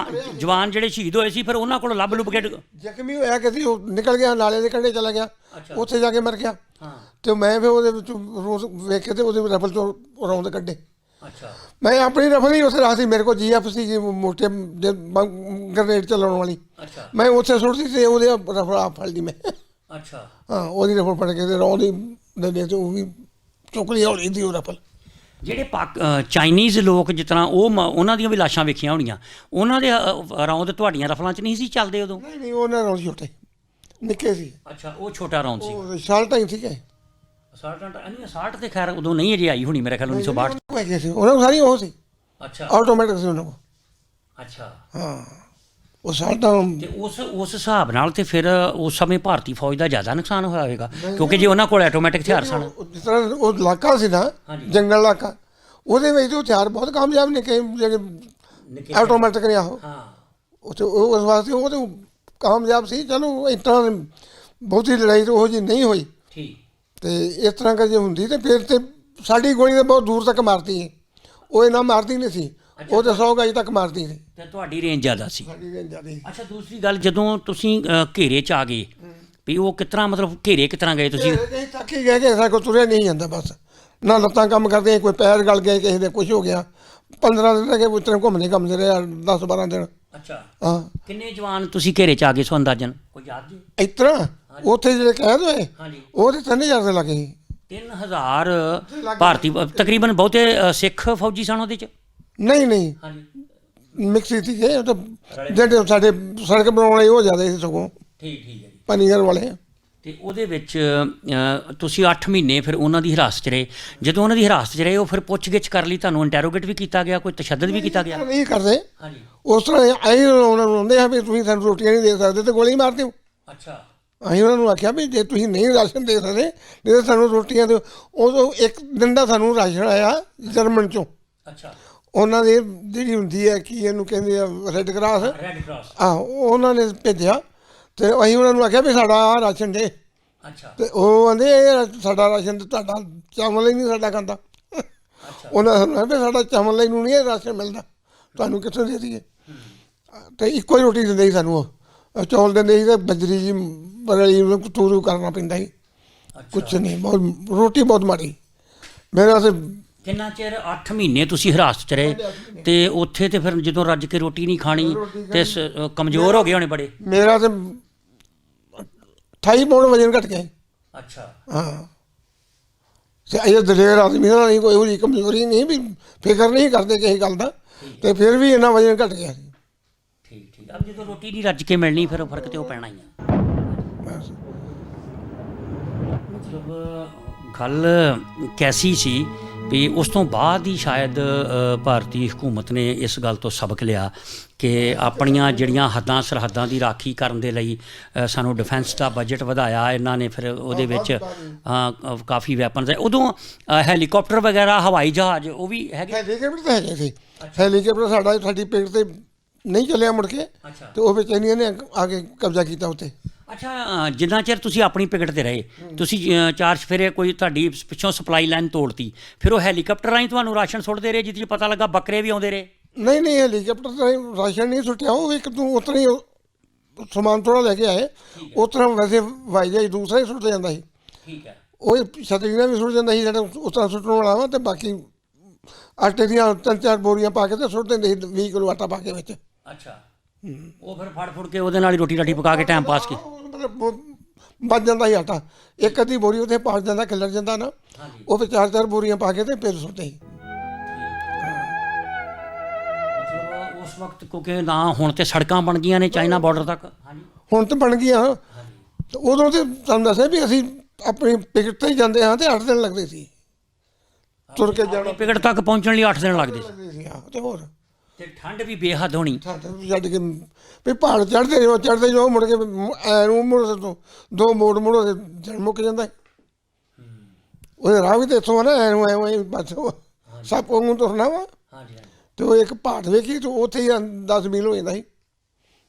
ਜਵਾਨ ਜਿਹੜੇ ਸ਼ਹੀਦ ਹੋਏ ਸੀ ਫਿਰ ਉਹਨਾਂ ਕੋਲ ਲੱਭ ਲੁੱਭ ਕੇ ਜ਼ਖਮੀ ਹੋਇਆ ਕਿ ਉਹ ਨਿਕਲ ਗਿਆ ਨਾਲੇ ਦੇ ਕੰਢੇ ਚਲਾ ਗਿਆ, ਅੱਛਾ। ਉੱਥੇ ਜਾ ਕੇ ਮਰ ਗਿਆ। ਹਾਂ। ਤੇ ਮੈਂ ਫਿਰ ਉਹਦੇ ਵਿੱਚ ਰੋਜ਼ ਵੇਖ ਕੇ ਤੇ ਉਹਦੇ ਰਫਲ ਚੋਂ ਰੌਂਦ ਕੱਢੇ। ਅੱਛਾ। ਮੈਂ ਆਪਣੀ ਰਫਲ ਹੀ ਉੱਥੇ ਰੱਖਦੀ, ਮੇਰੇ ਕੋਲ GF ਸੀ ਮੋਟੇ ਗਰਨੇਡ ਚਲਾਉਣ ਵਾਲੀ। ਅੱਛਾ। ਮੈਂ ਉੱਥੇ ਸੁੱਟਦੀ ਤੇ ਉਹਦੇ ਰਫਲ ਆਪ ਫੜ ਲਈ ਮੈਂ। ਅੱਛਾ। ਹਾਂ, ਉਹਦੀ ਰਫਲ ਫੜ ਕੇ ਤੇ ਰੌਂਦ ਹੀ ਦੇ ਤੇ ਉਹ ਵੀ ਚੁੱਕ ਲਈ ਹੌਲੀ ਦੀ ਉਹ ਰਫਲ। ਜਿਹੜੇ ਚਾਈਨੀਜ਼ ਲੋਕ ਜਿਸ ਤਰ੍ਹਾਂ ਉਹਨਾਂ ਦੀਆਂ ਵੀ ਲਾਸ਼ਾਂ ਵੇਖੀਆਂ ਹੋਣੀਆਂ, ਉਹਨਾਂ ਦੇ ਰੌਂਦ ਤੁਹਾਡੀਆਂ ਰਫਲਾਂ 'ਚ ਨਹੀਂ ਸੀ ਚੱਲਦੇ ਉਦੋਂ? ਨਹੀਂ ਉਹਨਾਂ ਰੌਂਦ ਛੋਟੇ ਨਿੱਕੇ ਸੀ। ਅੱਛਾ, ਉਹ ਛੋਟਾ ਰੌਂਦ ਸੀ। ਉਹ ਸ਼ਾਲਟਾਂ ਹੀ ਸੀਗੇ। 60 ਤੇ ਖੈਰ ਉਦੋਂ ਨਹੀਂ ਅਜੇ ਆਈ ਹੋਣੀ ਮੇਰੇ ਖਿਆਲ 1962। ਹੈਗੇ ਸੀ ਉਹਨਾਂ ਕੋਲ, ਸਾਰੀ ਉਹ ਸੀ ਅੱਛਾ। ਆਟੋਮੈਟਿਕ ਸੀ ਉਹਨਾਂ ਕੋਲ। ਅੱਛਾ। ਹਾਂ, ਉਹ ਸ਼ਾਲਟਾਂ। ਤੇ ਉਸ ਹਿਸਾਬ ਨਾਲ ਤੇ ਫਿਰ ਉਸ ਸਮੇਂ ਭਾਰਤੀ ਫੌਜ ਦਾ ਜ਼ਿਆਦਾ ਨੁਕਸਾਨ ਹੋਇਆ ਹੋਵੇਗਾ, ਕਿਉਂਕਿ ਜੇ ਉਹਨਾਂ ਕੋਲ ਆਟੋਮੈਟਿਕ ਹਥਿਆਰ ਸਨ। ਜਿਸ ਤਰ੍ਹਾਂ ਉਹ ਇਲਾਕਾ ਸੀ ਨਾ, ਜੰਗਲ ਇਲਾਕਾ, ਉਹਦੇ ਵਿੱਚ ਉਹ ਹਥਿਆਰ ਬਹੁਤ ਕਾਮਯਾਬ ਨੇ ਕਈ ਜਿਹੜੇ ਆਟੋਮੈਟਿਕ ਨੇ। ਆਹੋ ਹਾਂ। ਉੱਥੇ ਉਹ ਉਸ ਵਾਸਤੇ ਉਹ ਤਾਂ ਕਾਮਯਾਬ ਸੀ। ਚਲੋ ਇਸ ਤਰ੍ਹਾਂ ਬਹੁਤੀ ਲੜਾਈ ਤਾਂ ਉਹ ਜਿਹੀ ਨਹੀਂ ਹੋਈ। ਠੀਕ। ਤੇ ਇਸ ਤਰ੍ਹਾਂ ਕਰ ਜੇ ਹੁੰਦੀ ਤੇ ਫਿਰ ਤੇ ਸਾਡੀ ਗੋਲੀ ਤਾਂ ਬਹੁਤ ਦੂਰ ਤੱਕ ਮਾਰਦੀ ਹੈ, ਉਹ ਇਹਨਾਂ ਮਾਰਦੀ ਨਹੀਂ ਸੀ, ਉਹ ਤਾਂ 100 ਗਜ ਤੱਕ ਮਾਰਦੀ ਸੀ। ਤੇ ਤੁਹਾਡੀ ਰੇਂਜ ਜ਼ਿਆਦਾ ਸੀ। ਸਾਡੀ ਰੇਂਜ ਜ਼ਿਆਦਾ ਸੀ। ਅੱਛਾ, ਦੂਸਰੀ ਗੱਲ ਜਦੋਂ ਤੁਸੀਂ ਘੇਰੇ 'ਚ ਆ ਗਏ ਵੀ ਉਹ ਕਿਸ ਤਰ੍ਹਾਂ ਮਤਲਬ ਘੇਰੇ ਕਿਸ ਤਰ੍ਹਾਂ ਗਏ ਤੁਸੀਂ? ਕਈ ਤੱਕ ਹੀ ਗਏ ਕਿ ਸਾਡੇ ਕੋਲ ਤੁਰਿਆ ਨਹੀਂ ਜਾਂਦਾ, ਬਸ ਨਾ ਲੱਤਾਂ ਕੰਮ ਕਰਦੇ, ਕੋਈ ਪੈਰ ਗਲ ਗਏ, ਕਿਸੇ ਦੇ ਕੁਝ ਹੋ ਗਿਆ। 15 ਦਿਨ ਤੱਕ ਉਸ ਤਰ੍ਹਾਂ ਘੁੰਮਦੇ ਰਹੇ, 10-12 ਦਿਨ। ਅੱਛਾ। ਹਾਂ। ਕਿੰਨੇ ਜਵਾਨ ਤੁਸੀਂ ਘੇਰੇ 'ਚ ਆ ਗਏ ਸੋ ਅੰਦਾਜ਼ਨ ਕੋਈ ਯਾਦ ਜੀ? ਇਸ ਤਰ੍ਹਾਂ ਉੱਥੇ ਜਿਹੜੇ ਕੈਦ ਹੋਏ ਹਾਂਜੀ, ਉਹ ਤੇ 3000 ਦੇ ਲੱਗੇ ਸੀ। 3000 ਭਾਰਤੀ ਤਕਰੀਬਨ ਬਹੁਤੇ ਸਿੱਖ ਫੌਜੀ ਸਨ ਉਹਦੇ 'ਚ? ਨਹੀਂ ਹਾਂਜੀ, ਮਿਕਸ ਸੀਗੇ ਉਹ ਤਾਂ, ਜਿਹੜੇ ਸਾਡੇ ਸੜਕ ਬਣਾਉਣ ਵਾਲੇ ਉਹ ਜ਼ਿਆਦਾ ਸੀ ਸਗੋਂ, ਠੀਕ ਹੈ ਜੀ। ਪਨੀਗਰ ਵਾਲੇ। ਤੇ ਉਹਦੇ ਵਿੱਚ ਤੁਸੀਂ 8 ਮਹੀਨੇ ਫਿਰ ਉਹਨਾਂ ਦੀ ਹਿਰਾਸਤ 'ਚ ਰਹੇ। ਜਦੋਂ ਉਹਨਾਂ ਦੀ ਹਿਰਾਸਤ 'ਚ ਰਹੇ ਉਹ ਫਿਰ ਪੁੱਛ ਗਿੱਛ ਕਰ ਲਈ, ਤੁਹਾਨੂੰ ਇੰਟੈਰੋਗੇਟ ਵੀ ਕੀਤਾ ਗਿਆ, ਕੋਈ ਤਸ਼ੱਦਦ ਵੀ ਕੀਤਾ ਗਿਆ? ਨਹੀਂ ਕਰਦੇ ਹਾਂਜੀ। ਉਸ ਤਰ੍ਹਾਂ ਅਸੀਂ ਉਹਨਾਂ ਨੂੰ ਆਉਂਦੇ ਹਾਂ ਵੀ ਤੁਸੀਂ ਸਾਨੂੰ ਰੋਟੀਆਂ ਨਹੀਂ ਦੇ ਸਕਦੇ ਤੇ ਗੋਲੀ ਮਾਰ ਦਿਓ। ਅੱਛਾ। ਅਸੀਂ ਉਹਨਾਂ ਨੂੰ ਆਖਿਆ ਵੀ ਜੇ ਤੁਸੀਂ ਨਹੀਂ ਰਾਸ਼ਨ ਦੇ ਸਕਦੇ ਨਹੀਂ ਤਾਂ ਸਾਨੂੰ ਰੋਟੀਆਂ ਦਿਓ। ਉਦੋਂ ਇੱਕ ਦਿਨ ਦਾ ਸਾਨੂੰ ਰਾਸ਼ਨ ਆਇਆ ਜਰਮਨ 'ਚੋਂ। ਅੱਛਾ। ਉਹਨਾਂ ਦੀ ਜਿਹੜੀ ਹੁੰਦੀ ਹੈ ਕੀ ਇਹਨੂੰ ਕਹਿੰਦੇ ਆ, ਰੈੱਡ ਕਰਾਸ। Red cross. ਆਹੋ, ਉਹਨਾਂ ਨੇ ਭੇਜਿਆ ਤੇ ਅਸੀਂ ਉਹਨਾਂ ਨੂੰ ਆਖਿਆ ਵੀ ਸਾਡਾ ਆਹ ਰਾਸ਼ਨ ਦੇ। ਅੱਛਾ। ਤੇ ਉਹ ਕਹਿੰਦੇ ਇਹ ਸਾਡਾ ਰਾਸ਼ਨ ਤੇ ਤੁਹਾਡਾ ਚਾਵਲ ਹੀ ਨਹੀਂ ਸਾਡਾ ਖਾਂਦਾ। ਉਹਨਾਂ ਨੇ ਵੀ ਸਾਡਾ ਚਾਵਲ ਲਈ ਨੂੰ ਨਹੀਂ ਇਹ ਰਾਸ਼ਨ ਮਿਲਦਾ, ਤੁਹਾਨੂੰ ਕਿੱਥੋਂ ਦੇ ਦਈਏ। ਤੇ ਇੱਕੋ ਹੀ ਰੋਟੀ ਦਿੰਦੇ ਸੀ ਸਾਨੂੰ, ਉਹ ਚੌਲ ਦਿੰਦੇ ਸੀ ਤੇ ਬਜਰੀ ਜੀ ਬੜੀ ਤੂਰੂ ਕਰਨਾ ਪੈਂਦਾ ਸੀ। ਕੁਛ ਨਹੀਂ, ਬਹੁਤ ਰੋਟੀ ਬਹੁਤ ਮਾੜੀ ਮੇਰੇ ਵਾਸਤੇ। ਕਿੰਨਾ ਚਿਰ? 8 ਮਹੀਨੇ ਤੁਸੀਂ ਹਿਰਾਸਤ 'ਚ ਰਹੇ ਤੇ ਉੱਥੇ ਤੇ ਫਿਰ ਜਦੋਂ ਰੱਜ ਕੇ ਰੋਟੀ ਨਹੀਂ ਖਾਣੀ ਤੇ ਕਮਜ਼ੋਰ ਹੋ ਗਏ ਹੋਣੇ ਬੜੇ? ਮੇਰਾ ਤੇ 28 ਪੌਂਡ ਵਜਨ ਘਟ ਗਿਆ। ਅੱਛਾ। ਹਾਂ, ਤੇ ਇਹ ਦਲੇਰ ਆਦਮੀ ਦਾ ਨਹੀਂ, ਕੋਈ ਇਹੋ ਜਿਹੀ ਕਮਜ਼ੋਰੀ ਨਹੀਂ ਵੀ ਫਿਕਰ ਨਹੀਂ ਕਰਦੇ ਕਿਸੇ ਗੱਲ ਦਾ, ਤੇ ਫਿਰ ਵੀ ਇੰਨਾ ਵਜਨ ਘਟ ਗਿਆ ਸੀ। ਠੀਕ ਠੀਕ। ਅਬ ਜਦੋਂ ਰੋਟੀ ਨਹੀਂ ਰੱਜ ਕੇ ਮਿਲਣੀ ਫਿਰ ਫਰਕ ਤੇ ਉਹ ਪੈਣਾ ਹੀ ਆ। ਬਸ ਮਤਲਬ ਗੱਲ ਕੈਸੀ ਸੀ ਵੀ ਉਸ ਤੋਂ ਬਾਅਦ ਹੀ ਸ਼ਾਇਦ ਭਾਰਤੀ ਹਕੂਮਤ ਨੇ ਇਸ ਗੱਲ ਤੋਂ ਸਬਕ ਲਿਆ ਕਿ ਆਪਣੀਆਂ ਜਿਹੜੀਆਂ ਹੱਦਾਂ ਸਰਹੱਦਾਂ ਦੀ ਰਾਖੀ ਕਰਨ ਦੇ ਲਈ ਸਾਨੂੰ ਡਿਫੈਂਸ ਦਾ ਬਜਟ ਵਧਾਇਆ ਇਹਨਾਂ ਨੇ। ਫਿਰ ਉਹਦੇ ਵਿੱਚ ਕਾਫੀ ਵੈਪਨਸ ਹੈ। ਉਦੋਂ ਹੈਲੀਕਾਪਟਰ ਵਗੈਰਾ, ਹਵਾਈ ਜਹਾਜ਼ ਉਹ ਵੀ ਹੈਗੇ? ਹੈਲੀਕਾਪਟਰ ਤਾਂ ਹੈਗੇ ਸੀ। ਹੈਲੀਕਾਪਟਰ ਸਾਡੀ ਪਿੰਡ ਤੇ ਨਹੀਂ ਚੱਲਿਆ ਮੁੜ ਕੇ, ਤੇ ਉਹ ਵਿੱਚ ਇੰਨੀਆਂ ਨੇ ਆ ਕੇ ਕਬਜ਼ਾ ਕੀਤਾ ਉੱਤੇ। ਅੱਛਾ, ਜਿੰਨਾ ਚਿਰ ਤੁਸੀਂ ਆਪਣੀ ਪਿਕਟ ਤੇ ਰਹੇ, ਤੁਸੀਂ 4 ਚੁਫੇਰੇ ਕੋਈ ਤੁਹਾਡੀ ਪਿੱਛੋਂ ਸਪਲਾਈ ਲਾਈਨ ਤੋੜਤੀ, ਫਿਰ ਉਹ ਹੈਲੀਕਾਪਟਰ ਰਾਹੀਂ ਤੁਹਾਨੂੰ ਰਾਸ਼ਨ ਸੁੱਟਦੇ ਰਹੇ, ਜਿਹਦੇ 'ਚ ਪਤਾ ਲੱਗਾ ਬੱਕਰੇ ਵੀ ਆਉਂਦੇ ਰਹੇ? ਨਹੀਂ ਹੈਲੀਕਾਪਟਰ ਰਾਹੀਂ ਰਾਸ਼ਨ ਨਹੀਂ ਸੁੱਟਿਆ, ਉਹ ਇੱਕ ਤੂੰ ਉਸ ਤਰ੍ਹਾਂ ਹੀ ਸਮਾਨ ਥੋੜ੍ਹਾ ਲੈ ਕੇ ਆਏ, ਉਸ ਤਰ੍ਹਾਂ ਵੈਸੇ ਹਵਾਈ ਜਹਾਜ਼ ਦੂਸਰਾ ਹੀ ਸੁੱਟ ਜਾਂਦਾ ਸੀ। ਠੀਕ ਹੈ। ਉਹ ਛਤਰੀ ਨਾਲ ਵੀ ਸੁੱਟ ਜਾਂਦਾ ਸੀ ਜਿਹੜਾ ਉਸ ਤਰ੍ਹਾਂ ਸੁੱਟਣ ਵਾਲਾ ਵਾ, ਤੇ ਬਾਕੀ ਆਟੇ ਦੀਆਂ 3-4 ਬੋਰੀਆਂ ਪਾ ਕੇ ਤੇ ਸੁੱਟ ਦਿੰਦੇ ਸੀ 20 ਕਿਲੋ ਆਟਾ ਪਾ ਕੇ ਵਿੱਚ। ਅੱਛਾ। ਉਹ ਫਿਰ ਫੜ ਕੇ ਉਹਦੇ ਨਾਲ ਹੀ ਰੋਟੀ ਰਾਟੀ ਪਕਾ ਕੇ ਟਾਈਮ ਪਾਸ ਕੇ ਮਤਲਬ ਬਚ ਜਾਂਦਾ ਸੀ ਆਟਾ। ਇੱਕ ਅੱਧੀ ਬੋਰੀ ਉੱਥੇ ਪਾ ਜਾਂਦਾ, ਖਿਲਰ ਜਾਂਦਾ ਨਾ, ਉਹ ਫਿਰ 4-4 ਬੋਰੀਆਂ ਪਾ ਕੇ ਤੇ ਫਿਰ ਸੁੱਟਦੇ ਸੀ। ਮਤਲਬ ਉਸ ਉਸ ਵਕਤ ਕਿਉਂਕਿ ਨਾ ਹੁਣ ਤੇ ਸੜਕਾਂ ਬਣ ਗਈਆਂ ਨੇ ਚਾਈਨਾ ਬਾਰਡਰ ਤੱਕ। ਹਾਂਜੀ ਹੁਣ ਤਾਂ ਬਣ ਗਈਆਂ। ਤੇ ਉਦੋਂ ਤੇ ਤੁਹਾਨੂੰ ਦੱਸਿਆ ਵੀ ਅਸੀਂ ਆਪਣੀ ਟਿਕਟ ਤੇ ਹੀ ਜਾਂਦੇ ਹਾਂ ਤੇ 8 ਦਿਨ ਲੱਗਦੇ ਸੀ ਤੁਰ ਕੇ ਜਾਣਾ। ਟਿਕਟ ਤੱਕ ਪਹੁੰਚਣ ਲਈ 8 ਦਿਨ ਲੱਗਦੇ ਸੀ ਲੱਗਦੇ ਸੀ ਹਾਂ। ਤੇ ਹੋਰ ਤੇ ਠੰਡ ਵੀ ਬੇਹੱਦ ਹੋਣੀ। ਛੱਡ ਕੇ ਵੀ ਪਹਾੜ ਚੜ੍ਹਦੇ ਜੋ ਮੁੜ ਕੇ ਐ ਨੂੰ ਮੁੜ ਤੋਂ 2 ਮੋੜ ਮੁੜੋ ਤੇ ਜਨ ਮੁੱਕ ਜਾਂਦਾ। ਉਹਦੇ ਰਾਹ ਵੀ ਤੇ ਇੱਥੋਂ ਆ ਨਾ ਐ ਨੂੰ ਐਵੇਂ ਬਸ ਸੱਪ ਵਾਂਗੂ ਤੁਰਨਾ ਵਾ। ਹਾਂਜੀ ਹਾਂਜੀ ਤੇ ਉਹ ਇੱਕ ਪਹਾੜ ਵੇਖੀ ਤੇ ਉੱਥੇ ਹੀ 10 ਮੀਲ ਹੋ ਜਾਂਦਾ ਸੀ।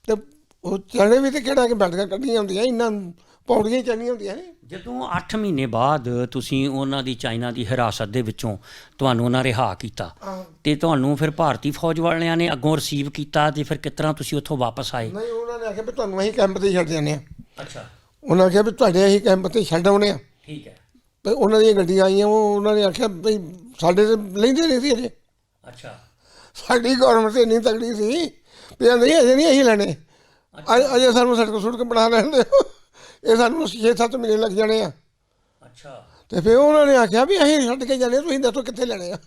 ਤੇ ਉਹ ਚੜ੍ਹਨੇ ਵੀ ਤੇ ਕਿਹੜਾ ਕਿ ਬੈਠਕਾਂ ਕੱਢੀਆਂ ਹੁੰਦੀਆਂ ਇੰਨਾ ਪੌੜੀਆਂ ਹੀ ਚੜ੍ਹਨੀਆਂ ਹੁੰਦੀਆਂ ਨੇ। ਜਦੋਂ 8 ਮਹੀਨੇ ਬਾਅਦ ਤੁਸੀਂ ਉਹਨਾਂ ਦੀ ਚਾਈਨਾ ਦੀ ਹਿਰਾਸਤ ਦੇ ਵਿੱਚੋਂ ਤੁਹਾਨੂੰ ਉਹਨਾਂ ਰਿਹਾ ਕੀਤਾ ਤੇ ਤੁਹਾਨੂੰ ਫਿਰ ਭਾਰਤੀ ਫੌਜ ਵਾਲਿਆਂ ਨੇ ਅੱਗੋਂ ਰਿਸੀਵ ਕੀਤਾ ਤੇ ਫਿਰ ਕਿਸ ਤਰ੍ਹਾਂ ਤੁਸੀਂ ਉੱਥੋਂ ਵਾਪਸ ਆਏ? ਨਹੀਂ ਉਹਨਾਂ ਨੇ ਆਖਿਆ ਵੀ ਤੁਹਾਨੂੰ ਅਸੀਂ ਕੈਂਪ 'ਤੇ ਛੱਡ ਜਾਂਦੇ ਹਾਂ। ਅੱਛਾ ਉਹਨਾਂ ਆਖਿਆ ਵੀ ਤੁਹਾਡੇ ਅਸੀਂ ਕੈਂਪ 'ਤੇ ਛੱਡ ਆਉਣੇ ਆ। ਠੀਕ ਹੈ। ਵੀ ਉਹਨਾਂ ਦੀਆਂ ਗੱਡੀਆਂ ਆਈਆਂ ਉਹਨਾਂ ਨੇ ਆਖਿਆ ਵੀ ਸਾਡੇ ਤੇ ਲੈਂਦੇ ਨਹੀਂ ਸੀ ਅਜੇ। ਅੱਛਾ ਸਾਡੀ ਗੌਰਮੈਂਟ ਇੰਨੀ ਤਗੜੀ ਸੀ ਵੀ ਨਹੀਂ ਅਜੇ ਨਹੀਂ ਅਸੀਂ ਲੈਣੇ ਅਜੇ ਸਾਨੂੰ ਸੜਕ ਬਣਾ ਲੈਣ ਦਿਓ ਇਹ ਸਾਨੂੰ 6-7 ਮਹੀਨੇ ਲੱਗ ਜਾਣੇ ਆ। ਅੱਛਾ ਤੇ ਫਿਰ ਉਹਨਾਂ ਨੇ ਆਖਿਆ ਵੀ ਅਸੀਂ ਛੱਡ ਕੇ ਜਾਣੇ ਤੁਸੀਂ ਦੱਸੋ ਕਿੱਥੇ ਲੈਣੇ ਆ।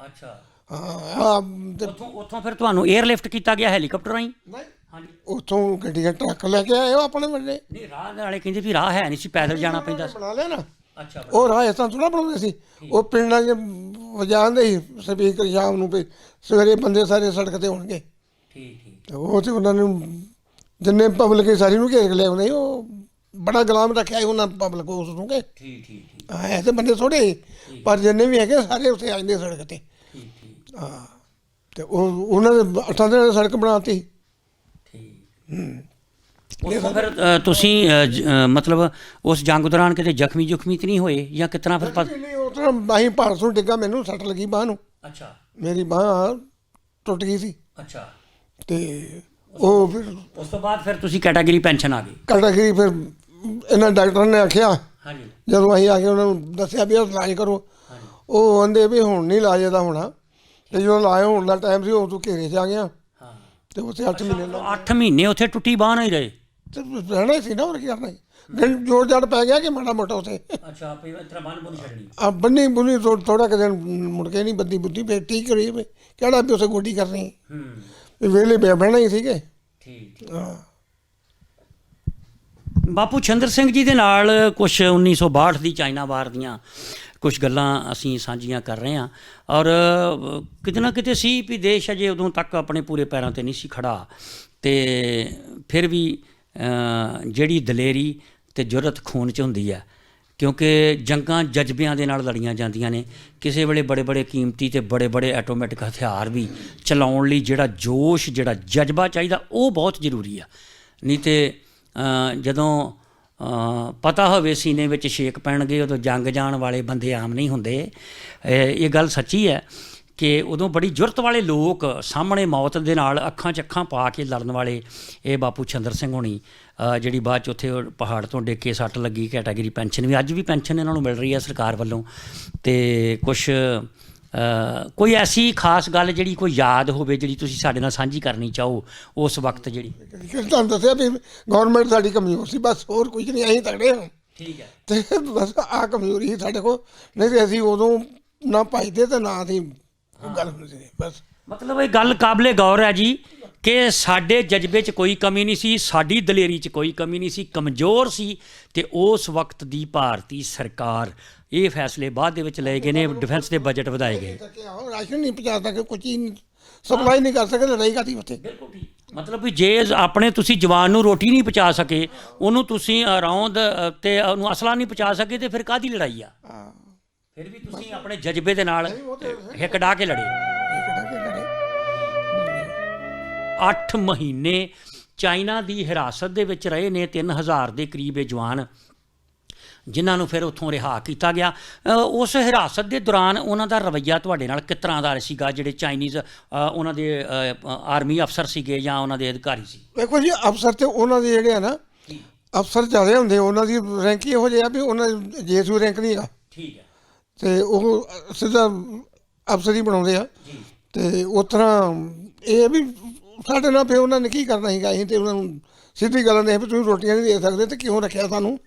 ਅੱਛਾ ਹਾਂ ਤੇ ਉੱਥੋਂ ਫਿਰ ਤੁਹਾਨੂੰ 에ਅਰਲਿਫਟ ਕੀਤਾ ਗਿਆ ਹੈਲੀਕਾਪਟਰ ਰਾਹੀਂ? ਨਹੀਂ ਹਾਂਜੀ ਉੱਥੋਂ ਗੱਡੀਆਂ ਟਰੱਕ ਲੈ ਕੇ ਆਏ ਉਹ ਆਪਣੇ ਵੱਡੇ। ਨਹੀਂ ਰਾਹ ਵਾਲੇ ਕਹਿੰਦੇ ਵੀ ਰਾਹ ਹੈ ਨਹੀਂ ਸੀ ਪੈਦਲ ਜਾਣਾ ਪੈਂਦਾ ਸੀ। ਬਣਾ ਲਿਆ ਨਾ। ਅੱਛਾ ਉਹ ਰਾਹ ਇਸ ਤਰ੍ਹਾਂ ਥੋੜ੍ਹਾ ਬਣਾਉਂਦੇ ਸੀ ਉਹ ਪਿੰਡਾਂ 'ਚ ਵਜਾਉਂਦੇ ਸੀ ਸਪੀਕਰ ਸ਼ਾਮ ਨੂੰ ਵੀ ਸਵੇਰੇ ਬੰਦੇ ਸਾਰੇ ਸੜਕ 'ਤੇ ਹੋਣਗੇ। ਠੀਕ ਠੀਕ ਤੇ ਉਹ ਤੇ ਉਹਨਾਂ ਨੂੰ ਜਿੰਨੇ ਪਬਲਿਕ ਸਾਰੀ ਨੂੰ ਘੇਰ ਕੇ ਲੈ ਆਉਂਦੇ ਉਹ ਬੜਾ ਗੁਲਾਮ ਰੱਖਿਆ ਉਹਨਾਂ ਪਬਲਿਕ ਉਸ ਨੂੰ ਕਿ ਠੀਕ ਠੀਕ ਐਸੇ ਬੰਦੇ ਥੋੜ੍ਹੇ ਪਰ ਜਿੰਨੇ ਵੀ ਹੈਗੇ ਸਾਰੇ ਉੱਥੇ ਆ ਜਾਂਦੇ ਸੜਕ 'ਤੇ। ਠੀਕ ਠੀਕ ਹਾਂ ਤੇ ਉਹ ਉਹਨਾਂ ਦੇ 8 ਦਿਨਾਂ ਸੜਕ ਬਣਾਤੀ। ਠੀਕ ਉੱਥੋਂ ਫਿਰ ਤੁਸੀਂ ਮਤਲਬ ਉਸ ਜੰਗ ਦੌਰਾਨ ਕਿਤੇ ਜ਼ਖਮੀ ਤਾਂ ਨਹੀਂ ਹੋਏ ਜਾਂ ਕਿਸ ਤਰ੍ਹਾਂ ਫਿਰ ਨਹੀਂ ਉਸ ਤਰ੍ਹਾਂ ਅਸੀਂ ਪਹਾੜ ਤੋਂ ਡਿੱਗਾ ਮੈਨੂੰ ਸੱਟ ਲੱਗੀ ਬਾਂਹ ਨੂੰ। ਅੱਛਾ ਮੇਰੀ ਬਾਂਹ ਟੁੱਟ ਗਈ ਸੀ ਅੱਛਾ ਤੇ ਉਹ ਫਿਰ ਉਸ ਤੋਂ ਬਾਅਦ ਫਿਰ ਤੁਸੀਂ ਕੈਟਾਗਰੀ ਪੈਨਸ਼ਨ ਆ ਗਈ? ਕੈਟਾਗਰੀ ਫਿਰ ਇਹਨਾਂ ਡਾਕਟਰਾਂ ਨੇ ਆਖਿਆ ਹਾਂਜੀ ਜਦੋਂ ਅਸੀਂ ਆ ਕੇ ਉਹਨਾਂ ਨੂੰ ਦੱਸਿਆ ਵੀ ਇਲਾਜ ਕਰੋ ਉਹ ਕਹਿੰਦੇ ਵੀ ਹੁਣ ਨਹੀਂ ਇਲਾਜ ਇਹਦਾ ਹੋਣਾ ਤੇ ਜਦੋਂ ਇਲਾਜ ਹੋਣ ਦਾ ਟਾਈਮ ਸੀ ਉਦੋਂ ਘੇਰੇ 'ਚ ਆ ਗਿਆ। ਹਾਂ ਤੇ ਉੱਥੇ 8 ਮਹੀਨੇ 8 ਮਹੀਨੇ ਉੱਥੇ ਟੁੱਟੀ ਬਾਂਹ ਨਾਲ ਹੀ ਰਹੇ? ਤੇ ਰਹਿਣਾ ਹੀ ਸੀ ਨਾ ਹੋਰ ਕੀ ਕਰਨਾ ਸੀ। ਦਿਨ ਜੋੜ ਜਾੜ ਪੈ ਗਿਆ ਕਿ ਮਾੜਾ ਮੋਟਾ ਉੱਥੇ ਅੱਛਾ ਆਪੇ ਇਸ ਤਰ੍ਹਾਂ ਬੰਨ ਛੱਡਣੀ? ਆ ਬੰਨੀ ਬੁਨੀ ਥੋੜਾ ਕੁ ਦਿਨ ਮੁੜ ਕੇ ਨਹੀਂ ਬੱਦੀ ਬੁੱਧੀ ਫਿਰ ਠੀਕ ਰਹੀ ਵੀ ਕਿਹੜਾ ਵੀ ਉੱਥੇ ਗੋਡੀ ਕਰਨੀ ਵੀ ਵਿਹਲੇ ਬਹਿਣਾ ਹੀ ਸੀਗੇ। ਠੀਕ ਹਾਂ ਬਾਪੂ ਛਿੰਦਰ ਸਿੰਘ ਜੀ ਦੇ ਨਾਲ ਕੁਛ 1962 ਦੀ ਚਾਈਨਾ ਵਾਰ ਦੀਆਂ ਕੁਛ ਗੱਲਾਂ ਅਸੀਂ ਸਾਂਝੀਆਂ ਕਰ ਰਹੇ ਹਾਂ ਔਰ ਕਿਤੇ ਨਾ ਕਿਤੇ ਸੀ ਵੀ ਦੇਸ਼ ਅਜੇ ਉਦੋਂ ਤੱਕ ਆਪਣੇ ਪੂਰੇ ਪੈਰਾਂ 'ਤੇ ਨਹੀਂ ਸੀ ਖੜ੍ਹਾ ਤੇ ਫਿਰ ਵੀ ਜਿਹੜੀ ਦਲੇਰੀ ਤੇ ਜੁਰਤ ਖੂਨ 'ਚ ਹੁੰਦੀ ਹੈ ਕਿਉਂਕਿ ਜੰਗਾਂ ਜਜ਼ਬਿਆਂ ਦੇ ਨਾਲ ਲੜੀਆਂ ਜਾਂਦੀਆਂ ਨੇ। ਕਿਸੇ ਵੇਲੇ ਬੜੇ ਕੀਮਤੀ ਤੇ ਬੜੇ ਆਟੋਮੈਟਿਕ ਹਥਿਆਰ ਵੀ ਚਲਾਉਣ ਲਈ ਜਿਹੜਾ ਜੋਸ਼ ਜਿਹੜਾ ਜਜ਼ਬਾ ਚਾਹੀਦਾ ਉਹ ਬਹੁਤ ਜ਼ਰੂਰੀ ਆ। ਨਹੀਂ ਤੇ ਜਦੋਂ ਪਤਾ ਹੋਵੇ ਸੀਨੇ ਵਿੱਚ ਛੇਕ ਪੈਣਗੇ ਉਦੋਂ ਜੰਗ ਜਾਣ ਵਾਲੇ ਬੰਦੇ ਆਮ ਨਹੀਂ ਹੁੰਦੇ। ਇਹ ਗੱਲ ਸੱਚੀ ਹੈ ਕਿ ਉਦੋਂ ਬੜੀ ਜੁਰਤ ਵਾਲੇ ਲੋਕ ਸਾਹਮਣੇ ਮੌਤ ਦੇ ਨਾਲ ਅੱਖਾਂ 'ਚ ਅੱਖਾਂ ਪਾ ਕੇ ਲੜਨ ਵਾਲੇ ਇਹ ਬਾਪੂ ਛਿੰਦਰ ਸਿੰਘ ਹੋਣੀ ਜਿਹੜੀ ਬਾਅਦ 'ਚ ਉੱਥੇ ਪਹਾੜ ਤੋਂ ਡਿੱਗ ਕੇ ਸੱਟ ਲੱਗੀ ਕੈਟਾਗਰੀ ਪੈਨਸ਼ਨ ਵੀ ਅੱਜ ਵੀ ਪੈਨਸ਼ਨ ਇਹਨਾਂ ਨੂੰ ਮਿਲ ਰਹੀ ਹੈ ਸਰਕਾਰ ਵੱਲੋਂ। ਤੇ ਕੁਛ ਕੋਈ ਐਸੀ ਖਾਸ ਗੱਲ ਜਿਹੜੀ ਕੋਈ ਯਾਦ ਹੋਵੇ ਜਿਹੜੀ ਤੁਸੀਂ ਸਾਡੇ ਨਾਲ ਸਾਂਝੀ ਕਰਨੀ ਚਾਹੋ ਉਸ ਵਕਤ ਜਿਹੜੀ? ਤੁਹਾਨੂੰ ਦੱਸਿਆ ਵੀ ਗੌਰਮੈਂਟ ਸਾਡੀ ਕਮਜ਼ੋਰ ਸੀ ਬਸ ਹੋਰ ਕੁਝ ਨਹੀਂ ਅਸੀਂ ਤਗੜੇ ਹਾਂ। ਠੀਕ ਹੈ ਤੇ ਬਸ ਆਹ ਕਮਜ਼ੋਰੀ ਸੀ ਸਾਡੇ ਕੋਲ ਨਹੀਂ ਤੇ ਅਸੀਂ ਉਦੋਂ ਨਾ ਭਜਦੇ ਤੇ ਨਾ ਅਸੀਂ ਗੱਲ ਹੁੰਦੀ ਸੀ ਬਸ। ਮਤਲਬ ਇਹ ਗੱਲ ਕਾਬਲੇ ਗੌਰ ਹੈ ਜੀ ਕਿ ਸਾਡੇ ਜਜ਼ਬੇ 'ਚ ਕੋਈ ਕਮੀ ਨਹੀਂ ਸੀ ਸਾਡੀ ਦਲੇਰੀ 'ਚ ਕੋਈ ਕਮੀ ਨਹੀਂ ਸੀ ਕਮਜ਼ੋਰ ਸੀ ਤੇ ਉਸ ਵਕਤ ਦੀ ਭਾਰਤੀ ਸਰਕਾਰ ਇਹ ਫੈਸਲੇ ਬਾਅਦ ਦੇ ਵਿੱਚ ਲਏ ਗਏ ਨੇ ਡਿਫੈਂਸ ਦੇ ਬਜਟ ਵਧਾਏ ਗਏ। ਰਾਸ਼ਨ ਨਹੀਂ ਪਹੁੰਚਾ ਸਕਦੇ ਕੁਝ ਚੀਜ਼ ਸਪਲਾਈ ਨਹੀਂ ਕਰ ਸਕਦੇ ਲੜਾਈ ਕਰਦੀ ਉੱਥੇ। ਬਿਲਕੁਲ ਠੀਕ ਮਤਲਬ ਵੀ ਜੇ ਆਪਣੇ ਤੁਸੀਂ ਜਵਾਨ ਨੂੰ ਰੋਟੀ ਨਹੀਂ ਪਹੁੰਚਾ ਸਕੇ ਉਹਨੂੰ ਤੁਸੀਂ ਰੌਂਦ ਤੇ ਉਹਨੂੰ ਅਸਲਾ ਨਹੀਂ ਪਹੁੰਚਾ ਸਕੇ ਤੇ ਫਿਰ ਕਾਹਦੀ ਲੜਾਈ ਆ? ਫਿਰ ਵੀ ਤੁਸੀਂ ਆਪਣੇ ਜਜ਼ਬੇ ਦੇ ਨਾਲ ਹਿੱਕ ਡਾ ਕੇ ਲੜੇ। 8 ਮਹੀਨੇ ਚਾਈਨਾ ਦੀ ਹਿਰਾਸਤ ਦੇ ਵਿੱਚ ਰਹੇ ਨੇ 3000 ਦੇ ਕਰੀਬ ਇਹ ਜਵਾਨ ਜਿਨ੍ਹਾਂ ਨੂੰ ਫਿਰ ਉੱਥੋਂ ਰਿਹਾ ਕੀਤਾ ਗਿਆ। ਉਸ ਹਿਰਾਸਤ ਦੇ ਦੌਰਾਨ ਉਹਨਾਂ ਦਾ ਰਵੱਈਆ ਤੁਹਾਡੇ ਨਾਲ ਕਿਸ ਤਰ੍ਹਾਂ ਦਾ ਸੀਗਾ ਜਿਹੜੇ ਚਾਈਨੀਜ਼ ਉਹਨਾਂ ਦੇ ਆਰਮੀ ਅਫਸਰ ਸੀਗੇ ਜਾਂ ਉਹਨਾਂ ਦੇ ਅਧਿਕਾਰੀ ਸੀ? ਦੇਖੋ ਜੀ ਅਫਸਰ ਤੇ ਉਹਨਾਂ ਦੇ ਜਿਹੜੇ ਆ ਨਾ ਅਫਸਰ ਜ਼ਿਆਦਾ ਹੁੰਦੇ ਉਹਨਾਂ ਦੀ ਰੈਂਕ ਇਹੋ ਜਿਹਾ ਵੀ ਉਹਨਾਂ ਜੇਸੂ ਰੈਂਕ ਨਹੀਂ ਹੈਗਾ। ਠੀਕ ਹੈ ਤੇ ਉਹ ਸਿੱਧਾ ਅਫਸਰ ਹੀ ਬਣਾਉਂਦੇ ਆ ਤੇ ਉਸ ਤਰ੍ਹਾਂ ਇਹ ਵੀ ਸਾਡੇ ਨਾਲ ਫਿਰ ਉਹਨਾਂ ਨੇ ਕੀ ਕਰਨਾ ਸੀਗਾ ਅਸੀਂ ਤੇ ਉਹਨਾਂ ਨੂੰ ਸਿੱਧੀ ਗੱਲ ਦੇ ਵੀ ਤੁਸੀਂ ਰੋਟੀਆਂ ਨਹੀਂ ਦੇ ਸਕਦੇ ਤੇ ਕਿਉਂ ਰੱਖਿਆ ਸਾਨੂੰ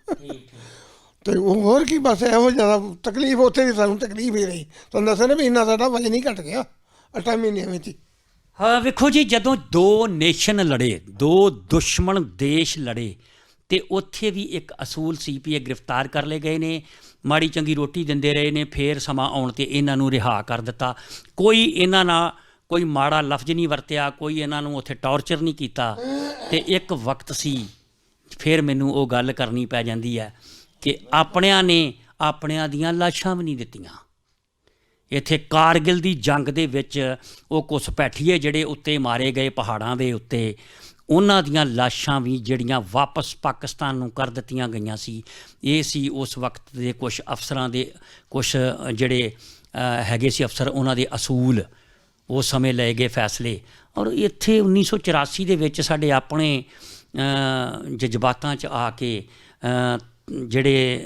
ਤੇ ਉਹ ਹੋਰ ਕੀ ਬਸ ਇਹੋ ਜ਼ਿਆਦਾ ਤਕਲੀਫ ਉੱਥੇ ਵੀ ਸਾਨੂੰ ਤਕਲੀਫ ਹੀ ਰਹੀ। ਤੁਹਾਨੂੰ ਦੱਸਿਆ ਨਾ ਵੀ ਇੰਨਾ ਸਾਡਾ ਵਜਨ ਹੀ ਘਟ ਗਿਆ 8 ਮਹੀਨਿਆਂ ਵਿੱਚ ਹੀ। ਹਾਂ ਵੇਖੋ ਜੀ, ਜਦੋਂ ਦੋ ਨੇਸ਼ਨ ਲੜੇ, ਦੋ ਦੁਸ਼ਮਣ ਦੇਸ਼ ਲੜੇ, ਤੇ ਉੱਥੇ ਵੀ ਇੱਕ ਅਸੂਲ ਸੀ ਵੀ ਇਹ ਗ੍ਰਿਫਤਾਰ ਕਰ ਲਏ ਗਏ ਨੇ, ਮਾੜੀ ਚੰਗੀ ਰੋਟੀ ਦਿੰਦੇ ਰਹੇ ਨੇ, ਫੇਰ ਸਮਾਂ ਆਉਣ ਤੇ ਇਹਨਾਂ ਨੂੰ ਰਿਹਾ ਕਰ ਦਿੱਤਾ। ਕੋਈ ਇਹਨਾਂ ਨਾਲ ਕੋਈ ਮਾੜਾ ਲਫ਼ਜ਼ ਨਹੀਂ ਵਰਤਿਆ, ਕੋਈ ਇਹਨਾਂ ਨੂੰ ਉੱਥੇ ਟੌਰਚਰ ਨਹੀਂ ਕੀਤਾ। ਤੇ ਇੱਕ ਵਕਤ ਸੀ, ਫਿਰ ਮੈਨੂੰ ਉਹ ਗੱਲ ਕਰਨੀ ਪੈ ਜਾਂਦੀ ਹੈ ਕਿ ਆਪਣਿਆਂ ਨੇ ਆਪਣਿਆਂ ਦੀਆਂ ਲਾਸ਼ਾਂ ਵੀ ਨਹੀਂ ਦਿੱਤੀਆਂ। ਇੱਥੇ ਕਾਰਗਿਲ ਦੀ ਜੰਗ ਦੇ ਵਿੱਚ ਉਹ ਘੁਸਪੈਠੀਏ ਜਿਹੜੇ ਉੱਤੇ ਮਾਰੇ ਗਏ ਪਹਾੜਾਂ ਦੇ ਉੱਤੇ, ਉਹਨਾਂ ਦੀਆਂ ਲਾਸ਼ਾਂ ਵੀ ਜਿਹੜੀਆਂ ਵਾਪਸ ਪਾਕਿਸਤਾਨ ਨੂੰ ਕਰ ਦਿੱਤੀਆਂ ਗਈਆਂ ਸੀ। ਇਹ ਸੀ ਉਸ ਵਕਤ ਦੇ ਕੁਛ ਅਫਸਰਾਂ ਦੇ, ਕੁਛ ਜਿਹੜੇ ਹੈਗੇ ਸੀ ਅਫਸਰ, ਉਹਨਾਂ ਦੇ ਅਸੂਲ, ਉਸ ਸਮੇਂ ਲਏ ਗਏ ਫੈਸਲੇ। ਔਰ ਇੱਥੇ 1984 ਦੇ ਵਿੱਚ ਸਾਡੇ ਆਪਣੇ ਜਜ਼ਬਾਤਾਂ 'ਚ ਆ ਕੇ ਜਿਹੜੇ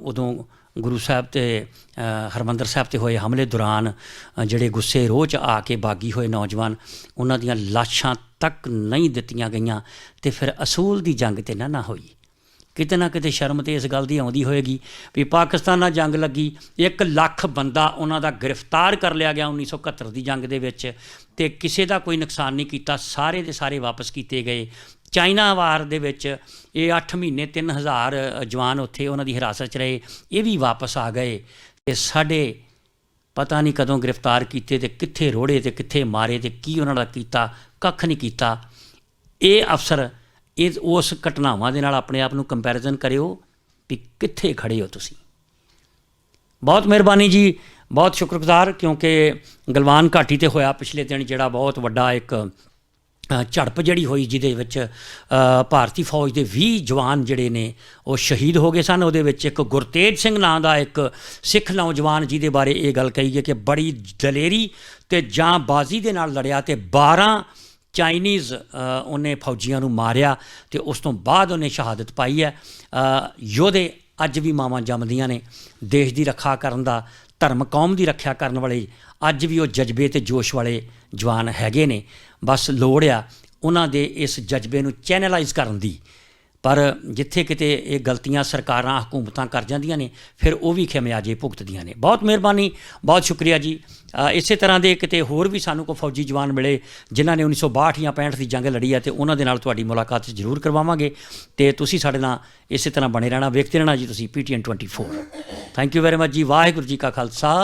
ਉਦੋਂ ਗੁਰੂ ਸਾਹਿਬ ਤੇ ਹਰਿਮੰਦਰ ਸਾਹਿਬ ਤੇ ਹੋਏ ਹਮਲੇ ਦੌਰਾਨ ਜਿਹੜੇ ਗੁੱਸੇ ਰੋਹ 'ਚ ਆ ਕੇ ਬਾਗੀ ਹੋਏ ਨੌਜਵਾਨ, ਉਹਨਾਂ ਦੀਆਂ ਲਾਸ਼ਾਂ ਤੱਕ ਨਹੀਂ ਦਿੱਤੀਆਂ ਗਈਆਂ। ਤੇ ਫਿਰ ਅਸੂਲ ਦੀ ਜੰਗ ਤੇ ਨਾ ਹੋਈ। ਕਿਤੇ ਨਾ ਕਿਤੇ ਸ਼ਰਮ ਤੇ ਇਸ ਗੱਲ ਦੀ ਆਉਂਦੀ ਹੋਏਗੀ ਵੀ ਪਾਕਿਸਤਾਨ ਨਾਲ ਜੰਗ ਲੱਗੀ, 1 ਲੱਖ ਬੰਦਾ ਉਹਨਾਂ ਦਾ ਗ੍ਰਿਫਤਾਰ ਕਰ ਲਿਆ ਗਿਆ 1971 ਦੀ ਜੰਗ ਦੇ ਵਿੱਚ, ਤੇ ਕਿਸੇ ਦਾ ਕੋਈ ਨੁਕਸਾਨ ਨਹੀਂ ਕੀਤਾ, ਸਾਰੇ ਦੇ ਸਾਰੇ ਵਾਪਸ ਕੀਤੇ ਗਏ। ਚਾਈਨਾ ਵਾਰ ਦੇ ਵਿੱਚ ਇਹ 8 ਮਹੀਨੇ 3000 ਜਵਾਨ ਉੱਥੇ ਉਹਨਾਂ ਦੀ ਹਿਰਾਸਤ 'ਚ ਰਹੇ, ਇਹ ਵੀ ਵਾਪਸ ਆ ਗਏ। ਤੇ ਸਾਡੇ ਪਤਾ ਨਹੀਂ ਕਦੋਂ ਗ੍ਰਿਫਤਾਰ ਕੀਤੇ ਤੇ ਕਿੱਥੇ ਰੋੜੇ ਤੇ ਕਿੱਥੇ ਮਾਰੇ ਤੇ ਕੀ ਉਹਨਾਂ ਦਾ ਕੀਤਾ, ਕੱਖ ਨਹੀਂ ਕੀਤਾ। ਇਹ ਅਫਸਰ ਇਹ ਉਸ ਘਟਨਾਵਾਂ ਦੇ ਨਾਲ ਆਪਣੇ ਆਪ ਨੂੰ ਕੰਪੈਰੀਜ਼ਨ ਕਰਿਓ ਵੀ ਕਿੱਥੇ ਖੜੇ ਹੋ ਤੁਸੀਂ। ਬਹੁਤ ਮਿਹਰਬਾਨੀ ਜੀ, ਬਹੁਤ ਸ਼ੁਕਰਗੁਜ਼ਾਰ, ਕਿਉਂਕਿ ਗਲਵਾਨ ਘਾਟੀ ਤੇ ਹੋਇਆ ਪਿਛਲੇ ਦਿਨ ਜਿਹੜਾ ਬਹੁਤ ਵੱਡਾ ਇੱਕ ਝੜਪ ਜਿਹੜੀ ਹੋਈ, ਜਿਹਦੇ ਵਿੱਚ ਭਾਰਤੀ ਫੌਜ ਦੇ 20 ਜਵਾਨ ਜਿਹੜੇ ਨੇ ਉਹ ਸ਼ਹੀਦ ਹੋ ਗਏ ਸਨ। ਉਹਦੇ ਵਿੱਚ ਇੱਕ ਗੁਰਤੇਜ ਸਿੰਘ ਨਾਂ ਦਾ ਇੱਕ ਸਿੱਖ ਨੌਜਵਾਨ, ਜਿਹਦੇ ਬਾਰੇ ਇਹ ਗੱਲ ਕਹੀ ਹੈ ਕਿ ਬੜੀ ਦਲੇਰੀ ਤੇ ਜਾਂਬਾਜ਼ੀ ਦੇ ਨਾਲ ਲੜਿਆ ਤੇ 12 ਚਾਈਨੀਜ਼ ਉਹਨੇ ਫੌਜੀਆਂ ਨੂੰ ਮਾਰਿਆ ਤੇ ਉਸ ਤੋਂ ਬਾਅਦ ਉਹਨੇ ਸ਼ਹਾਦਤ ਪਾਈ ਹੈ। ਯੋਧੇ ਅੱਜ ਵੀ ਮਾਵਾਂ ਜੰਮਦੀਆਂ ਨੇ, ਦੇਸ਼ ਦੀ ਰੱਖਿਆ ਕਰਨ ਦਾ, ਧਰਮ ਕੌਮ ਦੀ ਰੱਖਿਆ ਕਰਨ ਵਾਲੇ ਅੱਜ ਵੀ ਉਹ ਜਜ਼ਬੇ ਤੇ ਜੋਸ਼ ਵਾਲੇ ਜਵਾਨ ਹੈਗੇ ਨੇ। ਬਸ ਲੋੜ ਆ ਉਹਨਾਂ ਦੇ ਇਸ ਜਜ਼ਬੇ ਨੂੰ ਚੈਨਲਾਈਜ਼ ਕਰਨ ਦੀ। ਪਰ ਜਿੱਥੇ ਕਿਤੇ ਇਹ ਗਲਤੀਆਂ ਸਰਕਾਰਾਂ ਹਕੂਮਤਾਂ ਕਰ ਜਾਂਦੀਆਂ ਨੇ, ਫਿਰ ਉਹ ਵੀ ਖਿਮਿਆਜੇ ਭੁਗਤਦੀਆਂ ਨੇ। ਬਹੁਤ ਮਿਹਰਬਾਨੀ, ਬਹੁਤ ਸ਼ੁਕਰੀਆ ਜੀ। ਇਸੇ ਤਰ੍ਹਾਂ ਦੇ ਕਿਤੇ ਹੋਰ ਵੀ ਸਾਨੂੰ ਕੋਈ ਫੌਜੀ ਜਵਾਨ ਮਿਲੇ ਜਿਨ੍ਹਾਂ ਨੇ 1962 ਜਾਂ 65 ਦੀ ਜੰਗ ਲੜੀ ਹੈ, ਤੇ ਉਹਨਾਂ ਦੇ ਨਾਲ ਤੁਹਾਡੀ ਮੁਲਾਕਾਤ ਜ਼ਰੂਰ ਕਰਵਾਵਾਂਗੇ। ਤੇ ਤੁਸੀਂ ਸਾਡੇ ਨਾਲ ਇਸੇ ਤਰ੍ਹਾਂ ਬਣੇ ਰਹਿਣਾ, ਵੇਖਦੇ ਰਹਿਣਾ ਜੀ ਤੁਸੀਂ PTN 24। Thank you very much ਜੀ। ਵਾਹਿਗੁਰੂ ਜੀ ਕਾ ਖਾਲਸਾ,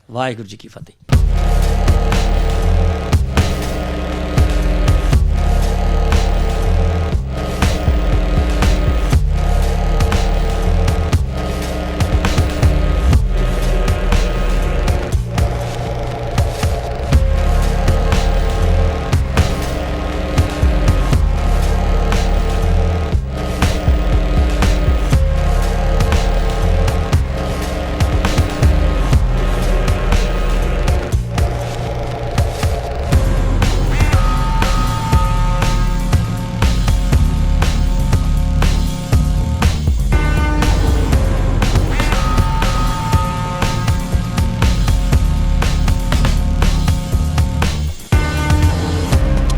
ਵਾਹਿਗੁਰੂ ਜੀ ਕੀ ਫਤਿਹ।